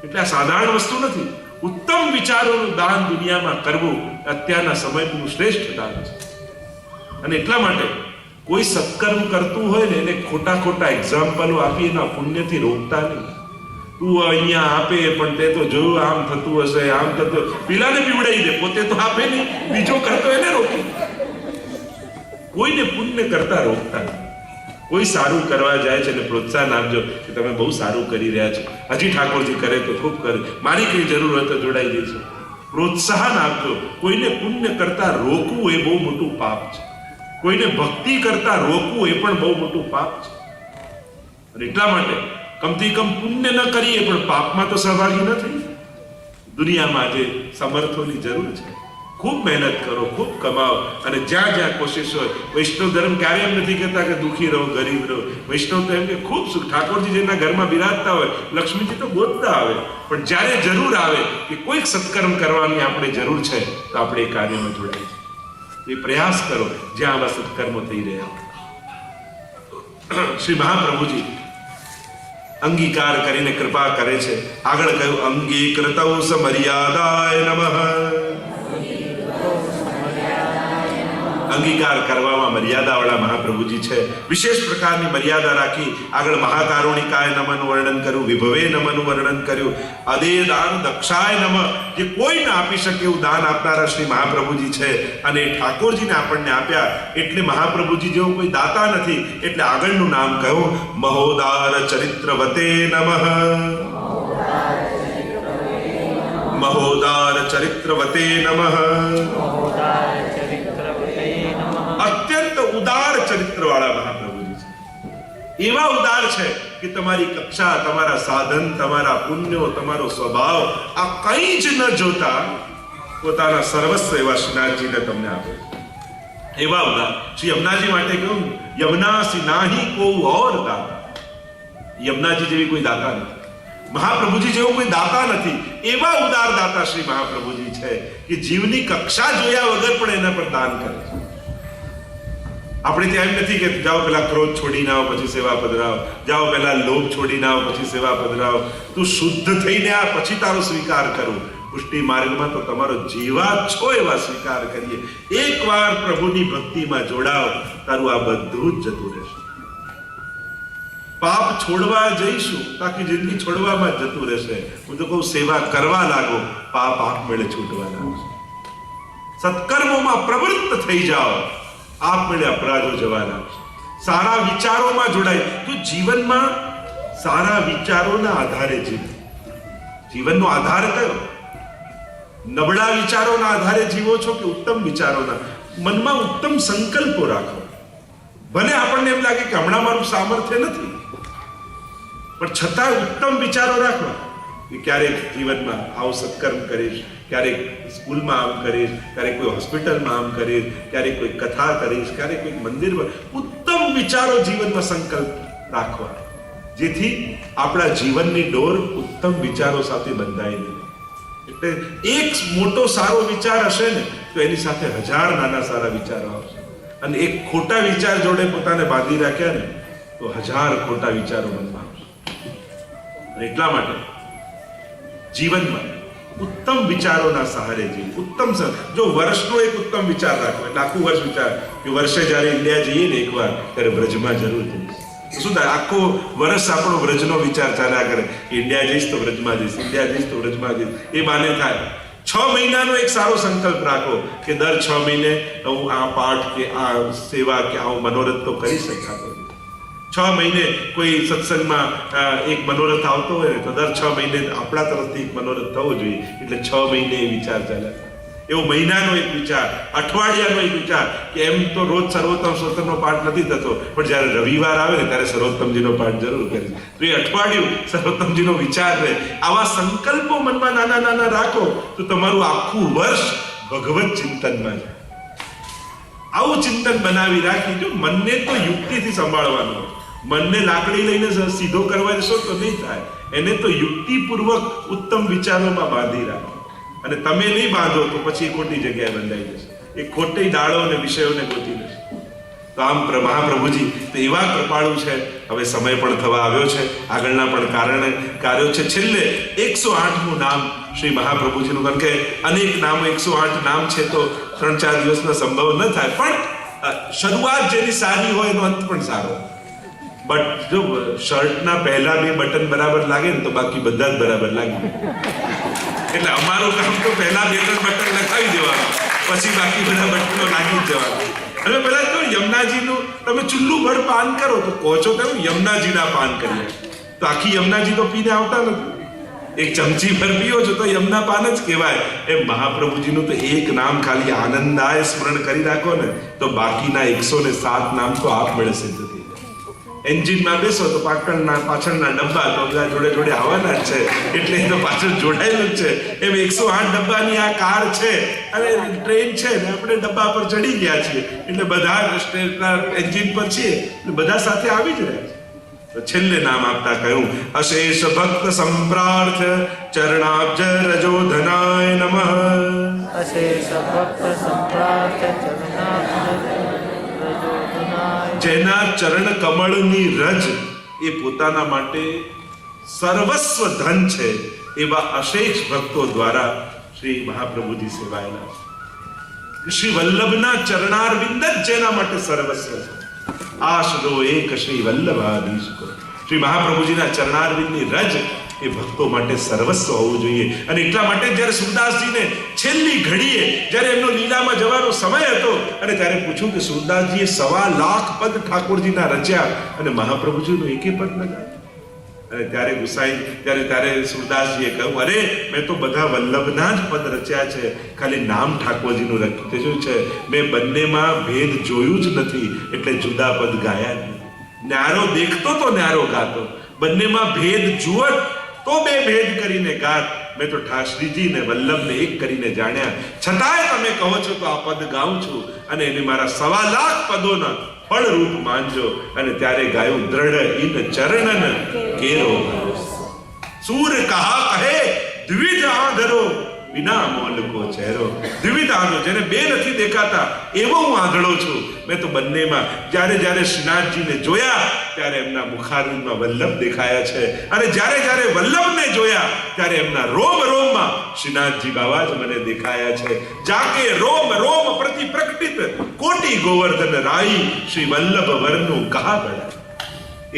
એટલે આ સાધારણ વસ્તુ નથી. ઉત્તમ વિચારોનું દાન દુનિયામાં કરવું અત્યારના સમયનું શ્રેષ્ઠ દાન છે. અને એટલા માટે કોઈ સત્કર્મ કરતું હોય ને, એને ખોટા એક્ઝામ્પલો આપી એના પુણ્યથી રોકતા નહીં. તું અહીંયા આપે પણ તે તો જોયું આમ થતું હશે, આમ થતું, પેલાને પીવડાવી દે, પોતે તો આપે નહીં, બીજો કરતો એને રોકી. કોઈને પુણ્ય કરતા રોકતા નહીં. કોઈ સારું કરવા જાય છે એટલે પ્રોત્સાહન આપજો કે તમે બહુ સારું કરી રહ્યા છો, હજી ઠાકોરજી કરે તો ખૂબ કરે, મારી કઈ જરૂર હોય તો જોડાઈ જઈશું. પ્રોત્સાહન આપજો. કોઈને પુણ્ય કરતા રોકવું એ બહુ મોટું પાપ છે. કોઈને ભક્તિ કરતા રોકવું એ પણ બહુ મોટું પાપ છે. અને એટલા માટે કમથી કમ પુણ્ય ન કરીએ પણ પાપમાં તો સહભાગી ન થઈ. દુનિયામાં જે સમર્થોની જરૂર છે. ખૂબ મહેનત કરો, ખૂબ કમાઓ, અને જ્યાં જ્યાં કોશિશ હોય. વૈષ્ણવ ધર્મ ક્યારે એમ નથી કહેતા કે દુઃખી રહો, ગરીબ રહો. વૈષ્ણવ તો એમ કે ખૂબ સુખ. ઠાકોરજી જેના ઘરમાં બિરાજતા હોય, લક્ષ્મીજી તો ગોતતા આવે, પણ જ્યારે જરૂર આવે કે કોઈક સત્કર્મ કરવાની આપણે જરૂર છે, તો આપણે એ કાર્યમાં જોડાય છે. એ પ્રયાસ કરો જ્યાં આવા સત્કર્મો થઈ રહ્યા. શ્રી મહાપ્રભુજી અંગીકાર કરીને કૃપા કરે છે. આગળ કહ્યું, અંગીકૃતૌ સમર્યાદાય નમઃ. અંગીકાર કરવામાં મર્યાદાવાળા મહાપ્રભુજી છે. વિશેષ પ્રકારની મર્યાદા રાખી આગળ મહાકારુણિકાય નમનું વર્ણન કર્યું, વિભવે નમનું વર્ણન કર્યું, અદે દાન દક્ષાય નમ, જે કોઈ ના આપી શકે એવું દાન આપનારા શ્રી મહાપ્રભુજી છે. અને ઠાકોરજીને આપણને આપ્યા એટલે મહાપ્રભુજી જેવો કોઈ દાતા નથી. એટલે આગળનું નામ કહ્યું, મહોદાર ચરિત્રવતે નમઃ. મહોદાર ચરિત્રવતે નમઃ. અત્યંત ઉદાર ચરિત્ર વાળા મહાપ્રભુજી છે. એવા ઉદાર છે કે તમારી કક્ષા, તમારા સાધન, તમારા પુણ્યો, તમારો સ્વભાવ આ કંઈ જ ન જોતા પોતાના સર્વસ્વ એવા શ્રીનાથજીને તમને આપે. એવા ઉદાર. શ્રી યમુનાજી માટે કહ્યું, યમુનાસી નાહી કો ઓર દાતા. યમુનાજી જેવી કોઈ દાતા નથી, મહાપ્રભુજી જેવો કોઈ દાતા નથી. એવા ઉદાર દાતા શ્રી મહાપ્રભુજી છે કે જીવની કક્ષા જોયા વગર પણ એના પર દાન કરે છે. આપણે ત્યાં એમ નથી કે જાઓ પેલા ક્રોધ છોડીને આવો પછી સેવા પધરાવો, જાઓ પેલા લોભ છોડીને આવો પછી સેવા પધરાવો. તું શુદ્ધ થઈને આ પછી તારો સ્વીકાર કરું. પુષ્ટિ માર્ગમાં તો તમારો જેવા છો એવા સ્વીકાર કરીએ. એકવાર પ્રભુની ભક્તિમાં જોડાઓ, તારું આ બધું જ જતું રહેશે. પાપ છોડવા જઈશું, બાકી જિંદગી છોડવામાં જ જતું રહેશે. હું તો કહું, સેવા કરવા લાગો, પાપ આપમેળે છૂટવા લાગશે. સત્કર્મોમાં પ્રવૃત્ત થઈ જાઓ, આપમેળે અપરાધો જવા લાગશે. સારા વિચારોમાં જોડાય તો જીવનમાં સારા વિચારોના આધારે જીવો. જીવનનો આધાર કયો? નબળા વિચારોના આધારે જીવો છો કે ઉત્તમ વિચારોના? મનમાં ઉત્તમ સંકલ્પો રાખો. ભલે આપણને એમ લાગે કે હમણાં મારું સામર્થ્ય નથી, પણ છતાં ઉત્તમ વિચારો રાખવા. ક્યારેક જીવનમાં આવો સત્કર્મ કરીશ, ક્યારેક સ્કૂલમાં આમ કરીશ, ક્યારેક કોઈ હોસ્પિટલમાં આમ કરીશ, ક્યારેક કોઈ કથા કરીશ, ક્યારેક કોઈ મંદિરમાં. ઉત્તમ વિચારો જીવનમાં સંકલ્પ રાખવા, જેથી આપણા જીવનની ડોર ઉત્તમ વિચારો સાથે બંધાયેલી. એટલે એક મોટો સારો વિચાર હશે ને તો એની સાથે 1000 નાના સારા વિચારો આવશે. અને એક ખોટા વિચાર જોડે પોતાને બાંધી રાખ્યા ને તો 1000 ખોટા વિચારો મનમાં આવશે. એટલા માટે જીવનમાં ઉત્તમ વિચારોના સહારે જીવ. ઉત્તમ જો વર્ષનો એક ઉત્તમ વિચાર રાખો, એટલે આખું વર્ષ વિચાર કે વર્ષે જ્યારે ઇન્ડિયા જઈએ ને એકવાર ત્યારે વ્રજમાં જરૂર જઈશ. શું થાય? આખો વર્ષ આપણો વ્રજનો વિચાર ચાલ્યા કરે. ઇન્ડિયા જઈશ તો વ્રજમાં જઈશ, ઇન્ડિયા જઈશ તો વ્રજમાં જઈશ. એ બાને થાય. 6 મહિનાનો એક સારો સંકલ્પ રાખો કે દર 6 મહિને હું આ પાઠ કે આ સેવા કે આવો મનોરથ તો કરી શકાતો. 6 મહિને કોઈ સત્સંગમાં એક મનોરથ આવતો હોય ને તો દર 6 મહિને આપણા તરફથી એક મનોરથ થવો જોઈએ. એટલે 6 મહિને એ વિચાર ચાલે. એવો મહિનાનો એક વિચાર, અઠવાડિયાનો એક વિચાર કે એમ તો રોજ સર્વોત્તમ સ્તોત્રનો પાઠ નથી થતો, પણ જ્યારે રવિવાર આવે ને ત્યારે સર્વોત્તમજીનો પાઠ જરૂર કરીશ. તો એ અઠવાડિયું સર્વોત્તમજીનો વિચાર રહે. આવા સંકલ્પો મનમાં નાના નાના રાખો તો તમારું આખું વર્ષ ભગવત ચિંતનમાં જાય. આવું ચિંતન બનાવી રાખી. જો મનને તો યુક્તિથી સંભાળવાનું. મનને લાકડી લઈને સીધો કરવા જશો તો નહીં થાય. એને તો યુક્તિપૂર્વક ઉત્તમ વિચારોમાં બાંધી રાખો. અને તમે નહીં બાંધો તો પછી ખોટી જગ્યાએ બંધાઈ જશે. એ ખોટી ડાળો અને વિષયોને ગોતી લેશે. તો આમ મહાપ્રભુજી તો એવા કૃપાળુ છે. હવે સમય પણ થવા આવ્યો છે, આગળના પણ કાર્યો છે. છેલ્લે 108નું નામ શ્રી મહાપ્રભુજીનું, કારણ કે અનેક નામ 108 નામ છે તો 3-4 દિવસનો સંભવ ન થાય, પણ શરૂઆત જેની સારી હોય એનો અંત પણ સારો. બટ જો શર્ટના પહેલા 2 બટન બરાબર લાગે ને તો બાકી બધા જ બરાબર લાગે. એટલે અમારું કામ તો પહેલા 2-3 બટન લગાવી દેવાનું, પછી બાકી બધા બટનો લાગી જ જવાના. હવે પેલા તો યમુનાજીનું તમે ચુલ્લું ભર પાન કરો તો કહો છો તમે યમુનાજીના પાન કરીએ, તો આખી યમુનાજી તો પીને આવતા નથી. એક ચમચી ભર પીઓ છો તો યમુના પાન જ કહેવાય. એમ મહાપ્રભુજીનું તો એક નામ ખાલી આનંદાય સ્મરણ કરી રાખો ને તો બાકીના 107 નામ તો આપમેળે સિદ્ધ થઈ જાય. એન્જિનમાં બેસો તો પાછળના ડબ્બા તો બધા જોડે જોડે આવવાના જ છે, એટલે એ તો પાછળ જોડાયેલું જ છે. એમ 108 ડબ્બાની આ કાર છે અને ટ્રેન છે ને આપણે ડબ્બા પર ચડી ગયા છીએ, એટલે બધા એન્જિન પર છીએ, એટલે બધા સાથે આવી જ રહ્યા છે. તો છેલ્લે નામ આપતા કહ્યું, અશેષ ભક્ત સંપ્રાર્થ ચરણાબ્જ રજોધનાય નમઃ. અશેષ ભક્ત સંપ્રાર્થ ચરણાબ્જ રજોધનાય. જેના ચરણ કમળની રજ એ પોતાના માટે સર્વસ્વ ધન છે, એવા અશેષ ભક્તો દ્વારા શ્રી મહાપ્રભુજી સેવાયેલા. શ્રી વલ્લભના ચરણારવિંદ જ જેના માટે સર્વસ્વ છે. આશરો એક શ્રી વલ્લભાધીશ કો. શ્રી મહાપ્રભુજીના ચરણારવિંદની રજ એ ભક્તો માટે સર્વસ્વ હોવું જોઈએ. અને એટલા માટે જ્યારે સુરદાસજીને છેલ્લી ઘડીએ જ્યારે એમનો લીલામાં જવાનો સમય હતો અને ત્યારે પૂછ્યું કે સુરદાસજીએ 1.25 લાખ પદ ઠાકોરજીના રચ્યા અને મહાપ્રભુજીનું એકે પદ ન ગાય. અને ત્યારે ગુસાઈ ત્યારે સુરદાસજીએ કહ્યું, અરે મેં તો બધા વલ્લભના જ પદ રચ્યા છે, ખાલી નામ ઠાકોરજીનું રચ્યું છે. મેં બંનેમાં ભેદ જોયું જ નથી, એટલે જુદા પદ ગાયા જ નથી. ન્યારો દેખતો તો ન્યારો ગાતો, બંનેમાં ભેદ જુઓ તો બે ભેદ કરીને ગાત. મેં તો ઠાશ્રીજી ને વલ્લભને એક કરીને જાણ્યા, છતાંય તમે કહો છો તો આ પદ ગાઉં છું અને એને મારા 1.25 લાખ પદોના ફળ રૂપ માનજો. અને ત્યારે ગાયું, દ્રઢ ઇન ચરણન કેરો સૂર કહા કહે દ્વિજ આંધળો વિના મોલ કો ચહેરો. દ્વિજ આંધળો, જેને બે નથી દેખાતા એવો હું આંધળો છું. મેં તો બંનેમાં જ્યારે શ્રીનાથજીને જોયા ત્યારે એમના મુખારવિંદમાં વલ્લભ દેખાયા છે, અને જ્યારે વલ્લભને જોયા ત્યારે એમના રોમ રોમમાં શ્રીનાથજી બાબા જ મને દેખાયા છે. જાકે રોમ રોમ પ્રતિ પ્રકટિત કોટી ગોવર્ધન રાઈ શ્રી વલ્લભ વરનું કહા બળા.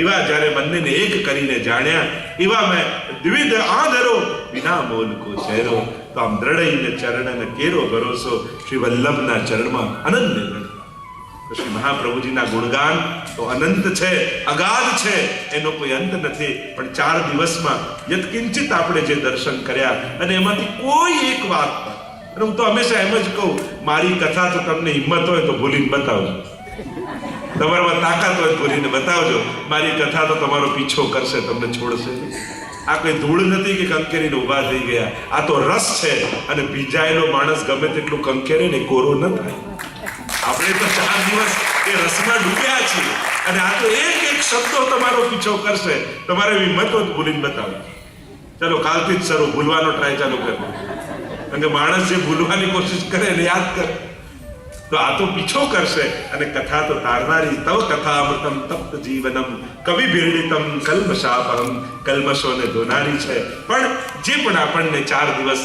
એવા જ્યારે બંનેને એક કરીને જાણ્યા, એવા મેં દ્વિધ આંધળો વિના મોલ કો ચહેરો. તો આમ દ્રઢઈને ચરણને કેરો ભરોસો શ્રી વલ્લભના ચરણમાં અનન્ય દ્રઢ. શ્રી મહાપ્રભુજીના ગુણગાન તો અનંત છે, અગાધ છે, એનો કોઈ અંત નથી. પણ 4 દિવસમાં યત્કિંચિત આપણે જે દર્શન કર્યા અને એમાંથી કોઈ એક વાત, અને હું તો હંમેશા એમ જ કહું, મારી કથા તો તમને હિંમત હોય તો ભૂલીને બતાવજો, તમારામાં તાકાત હોય ભૂલીને બતાવજો. મારી કથા તો તમારો પીછો કરશે, તમને છોડશે. આ કોઈ ધૂળ નથી કે કંકેરીને ઊભા થઈ ગયા, આ તો રસ છે. અને ભીજાયેલો માણસ ગમે તેટલું કંકેરે ને કોરો ન થાય. આપણે તો 4 દિવસ એ રસમાં ડૂબ્યા છીએ, અને આ તો એક શબ્દો તમારો પીછો કરશે. તમારે હિંમત હોય ભૂલીને બતાવો. ચલો કાલથી જ શરૂ, ભૂલવાનો ટ્રાય ચાલુ કરો. કારણ કે માણસ જે ભૂલવાની કોશિશ કરે એને યાદ કરે, તો આ તો પીછો કરશે. અને કથા તો તારનારી, તવ કથા અમૃતમ તપ્ત જીવનમ કવિ ભીરડિતમ કલ્મશાપહમ. કલ્મશોને ધોનારી છે. પણ જે પણ આપણને 4 દિવસ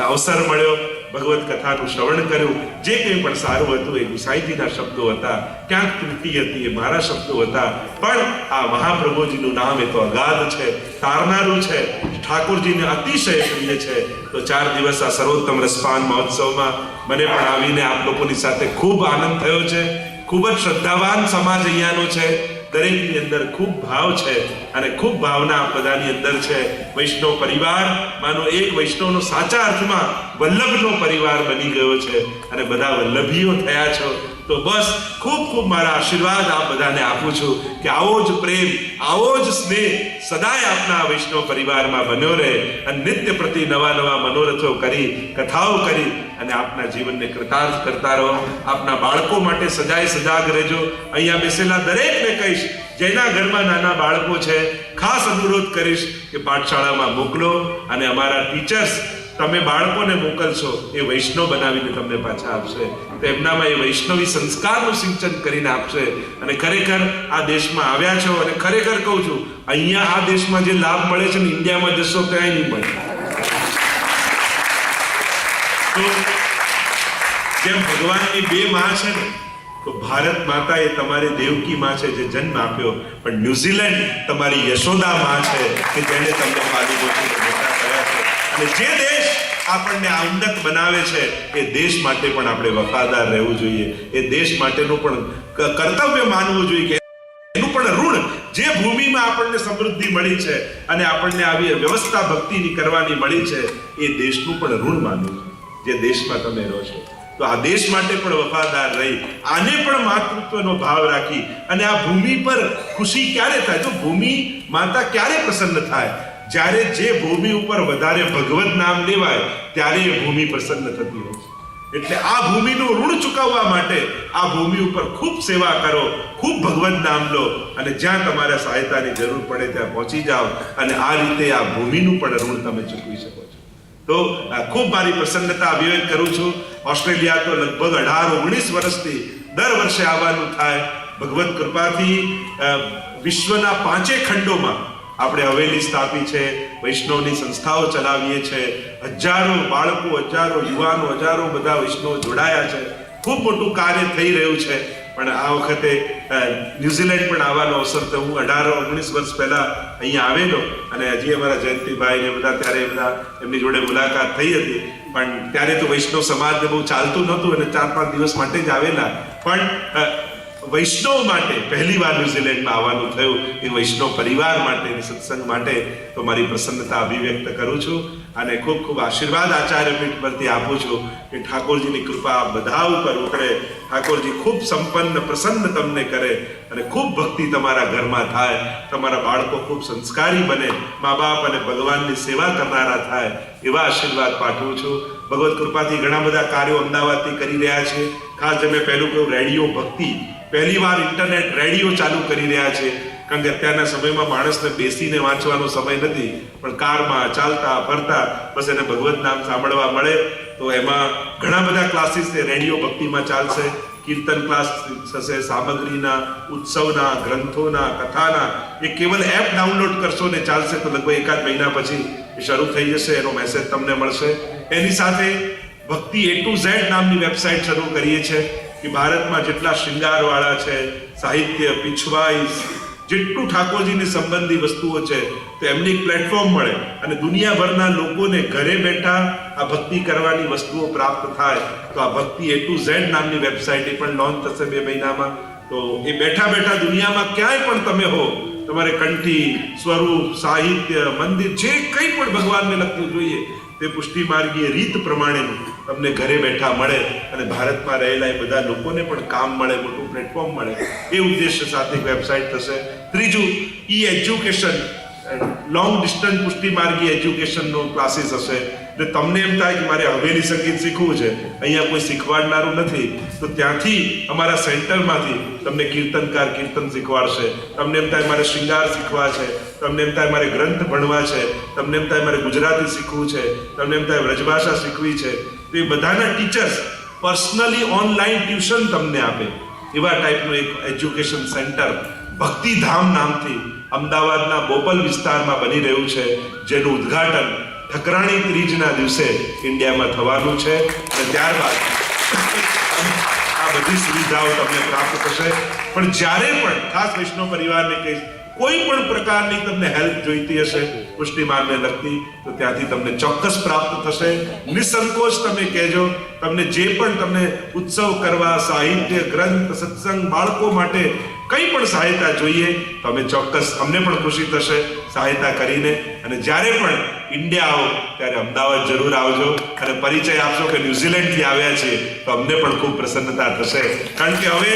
અવસર મળ્યો, ભગવત કથાનું શ્રવણ કર્યું, જે કંઈ પણ સારું હતું એ ગુસાઈજીના શબ્દો હતા, ક્યાંક ત્રુટિ હતી એ મારા શબ્દો હતા. પણ આ મહાપ્રભુજીનું નામ એ તો અગાધ છે, તારનારું છે, ઠાકોરજીને અતિશય પ્રિય છે. તો 4 દિવસ આ સર્વોત્તમ રસપાન મહોત્સવમાં મને પણ આવીને આપ લોકોની સાથે ખૂબ આનંદ થયો છે. ખૂબ જ શ્રદ્ધાવાન સમાજ અહીંયાનો છે. દરેકની અંદર ખૂબ ભાવ છે અને ખૂબ ભાવના આપ બધાની અંદર છે. વૈષ્ણવ પરિવાર માનો એક વૈષ્ણવનો સાચા અર્થમાં વલ્લભનો પરિવાર બની ગયો છે અને બધા વલ્લભીઓ થયા છો. તો બસ ખૂબ ખૂબ મારા આશીર્વાદ આપ બધાને આપું છું કે આવો જ પ્રેમ, આવો જ સ્નેહ સદાય આપના વૈષ્ણવ પરિવારમાં બન્યો રહે અને નિત્ય પ્રતિ નવા મનોરથો કરી, કથાઓ કરી અને આપના જીવનને કૃતાર્થ કરતા રહો. આપના બાળકો માટે સદાય સજાગ રહેજો. અહીંયા બેસેલા દરેકને કહીશ, જેના ઘરમાં નાના બાળકો છે, ખાસ અનુરોધ કરીશ કે પાઠશાળામાં મોકલો. અને અમારા ટીચર્સ, તમે બાળકોને મોકલશો એ વૈષ્ણવ બનાવીને તમને પાછા આપશે. તો એમનામાં એ વૈષ્ણવી સંસ્કારનું સિંચન કરીને આપશે. અને ખરેખર આ દેશમાં આવ્યા છો, અને ખરેખર કહું છું, અહીંયા આ દેશમાં જે લાભ મળે છે ને, ઇન્ડિયામાં જશો ક્યાંય નહીં મળે. તો જેમ ભગવાનની 2 માં છે ને, તો ભારત માતા એ તમારી દેવકી માં છે જે જન્મ આપ્યો, પણ ન્યુઝીલેન્ડ તમારી યશોદા માં છે કે જેને તમને પાલી પોષીને મોટા કર્યા છે. અને જે દેશ આપણને ઉન્નત બનાવે છે એ દેશ માટે પણ આપણે વફાદાર રહેવું જોઈએ. એ દેશ માટેનું પણ કર્તવ્ય માનવું જોઈએ કે એનું પણ ઋણ, જે ભૂમિમાં આપણને સમૃદ્ધિ મળી છે અને આપણને આવી વ્યવસ્થા ભક્તિની કરવાની મળી છે, એ દેશનું પણ ઋણ માનવું જોઈએ જે દેશમાં તમે રહો છો. તો આ દેશ માટે પણ વફાદાર રહી, આને પણ માતૃત્વનો ભાવ રાખી અને આ ભૂમિ પર ખુશી ક્યારે થાય? તો ભૂમિ માતા ક્યારે પ્રસન્ન થાય? જ્યારે જે ભૂમિ ઉપર વધારે ભગવત નામ લેવાય ત્યારે એ ભૂમિ પ્રસન્ન થતી હોય છે. એટલે આ ભૂમિનું ઋણ ચૂકવવા માટે આ ભૂમિ ઉપર ખૂબ સેવા કરો, ખૂબ ભગવત નામ લો અને જ્યાં તમારે સહાયતાની જરૂર પડે ત્યાં પહોંચી જાઓ અને આ રીતે આ ભૂમિનું પણ ઋણ તમે ચૂકવી શકો છો. તો ખૂબ મારી પ્રસન્નતા અભિવ્યક્ત કરું છું. ઓસ્ટ્રેલિયા તો લગભગ 18-19 વર્ષથી દર વર્ષે આવવાનું થાય. ભગવત કૃપાથી વિશ્વના 5 ખંડોમાં આપણે હવેલી સ્થાપી છે, વૈષ્ણવની સંસ્થાઓ ચલાવીએ છે, હજારો બાળકો, હજારો યુવાનો, હજારો બધા વૈષ્ણવ જોડાયા છે. ખૂબ મોટું કાર્ય થઈ રહ્યું છે. પણ આ વખતે ન્યુઝીલેન્ડ પણ આવવાનો અવસર તો હું 18-19 વર્ષ પહેલા અહીંયા આવેલો અને હજી અમારા જયંતિભાઈ ને બધા ત્યારે બધા એમની જોડે મુલાકાત થઈ હતી. પણ ત્યારે તો વૈષ્ણવ સમાજને બહુ ચાલતું નહોતું અને 4-5 દિવસ માટે જ આવેલા. પણ વૈષ્ણવ માટે પહેલીવાર ન્યુઝીલેન્ડમાં આવવાનું થયું. એ વૈષ્ણવ પરિવાર માટે, સત્સંગ માટે તો મારી પ્રસન્નતા અભિવ્યક્ત કરું છું અને ખૂબ ખૂબ આશીર્વાદ આચાર્ય પીઠ પરથી આપું છું કે ઠાકોરજીની કૃપા બધા ઉપર ઉતરે, ઠાકોરજી ખૂબ સંપન્ન પ્રસન્ન તમને કરે અને ખૂબ ભક્તિ તમારા ઘરમાં થાય, તમારા બાળકો ખૂબ સંસ્કારી બને, મા બાપ અને ભગવાનની સેવા કરનારા થાય એવા આશીર્વાદ પાઠવું છું. ભગવત કૃપાથી ઘણા બધા કાર્યો અમદાવાદથી કરી રહ્યા છે. ખાસ મેં પહેલું કહ્યું, રેડિયો ભક્તિ, પહેલીવાર ઇન્ટરનેટ રેડિયો ચાલુ કરી રહ્યા છે. કારણ કે અત્યારના સમયમાં માણસને બેસીને વાંચવાનો સમય નથી, પણ કારમાં ચાલતા ફરતા બસ એને ભગવત નામ સાંભળવા મળે. તો એમાં ઘણા બધા ક્લાસીસ રેડિયો ભક્તિમાં ચાલશે. કીર્તન ક્લાસ થશે, સામગ્રીના, ઉત્સવના, ગ્રંથોના, કથાના. એ કેવલ એપ ડાઉનલોડ કરશો ને ચાલશે તો લગભગ 1-8 મહિના પછી એ શરૂ થઈ જશે. એનો મેસેજ તમને મળશે. એની સાથે ભક્તિ A to Z નામની વેબસાઇટ શરૂ કરીએ છીએ કે ભારતમાં જેટલા શૃંગારવાળા છે, સાહિત્ય, પીછવાઈ, જેટલું ઠાકોરજીની સંબંધી વસ્તુઓ છે તો એમની એક પ્લેટફોર્મ મળે અને દુનિયાભરના લોકોને ઘરે બેઠા આ ભક્તિ કરવાની વસ્તુઓ પ્રાપ્ત થાય. તો આ ભક્તિ A to Z નામની વેબસાઇટ એ પણ લોન્ચ થશે 2 મહિનામાં. તો એ બેઠા બેઠા દુનિયામાં ક્યાંય પણ તમે હો, તમારે કંઠી, સ્વરૂપ, સાહિત્ય, મંદિર, જે કંઈ પણ ભગવાનને લગતું જોઈએ તે પુષ્ટિ માર્ગીય રીત પ્રમાણેનું તમને ઘરે બેઠા મળે અને ભારતમાં રહેલા એ બધા લોકોને પણ કામ મળે, મોટું પ્લેટફોર્મ મળે. એ ઉદ્દેશ્ય સાથે એક વેબસાઇટ થશે. ત્રીજું, એજ્યુકેશન, લોંગ ડિસ્ટન્સ પુષ્ટિ માર્ગીય એજ્યુકેશનનો ક્લાસીસ હશે. એટલે તમને એમ થાય કે મારે હવેલી સંગીત શીખવું છે, અહીંયા કોઈ શીખવાડનારું નથી, તો ત્યાંથી અમારા સેન્ટરમાંથી તમને કીર્તનકાર કીર્તન શીખવાડશે. તમને એમ થાય મારે શૃંગાર શીખવા છે, તમને એમ થાય મારે ગ્રંથ ભણવા છે, તમને એમ થાય મારે ગુજરાતી શીખવું છે, તમને એમ થાય વ્રજભાષા શીખવી છે, તો એ બધાના ટીચર્સ પર્સનલી ઓનલાઈન ટ્યુશન તમને આપે એવા ટાઈપનું એક એજ્યુકેશન સેન્ટર ભક્તિધામ નામથી અમદાવાદના બોપલ વિસ્તારમાં બની રહ્યું છે, જેનું ઉદ્ઘાટન ઠકરાણી ત્રીજના દિવસે ઇન્ડિયામાં થવાનું છે. અને ત્યારબાદ આ બધી સુવિધાઓ તમને પ્રાપ્ત થશે. પણ જ્યારે પણ ખાસ વૈષ્ણવ પરિવારને કહીશ, કોઈ પણ પ્રકારની તમને હેલ્પ જોઈતી હશે પુષ્ટિ માર્ગને લગતી, તો ત્યાંથી તમને ચોક્કસ પ્રાપ્ત થશે. નિસંકોચ તમે કહેજો. તમને જે પણ તમને ઉત્સવ કરવા, સાહિત્ય, ગ્રંથ, સત્સંગ, બાળકો માટે કંઈ પણ સહાયતા જોઈએ તો અમે ચોક્કસ, અમને પણ ખુશી થશે સહાયતા કરીને. અને જ્યારે પણ ઇન્ડિયા આવો ત્યારે અમદાવાદ જરૂર આવજો અને પરિચય આપશો કે ન્યુઝીલેન્ડથી આવ્યા છીએ, તો અમને પણ ખૂબ પ્રસન્નતા થશે. કારણ કે હવે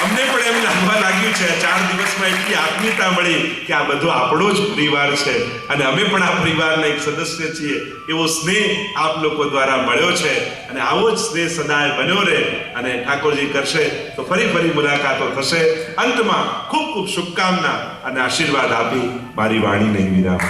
અમને પણ એમ લાગવા લાગ્યું છે 4 દિવસમાં એટલી આત્મીયતા મળી કે આ બધો આપણો જ પરિવાર છે અને અમે પણ આ પરિવારના એક સદસ્ય છીએ. એવો સ્નેહ આપ લોકો દ્વારા મળ્યો છે અને આવો જ સ્નેહ સદાય બન્યો રહે અને ઠાકોરજી કરશે તો ફરી મુલાકાતો થશે. અંતમાં ખૂબ ખૂબ શુભકામના અને આશીર્વાદ આપી મારી વાણીને વિરામ.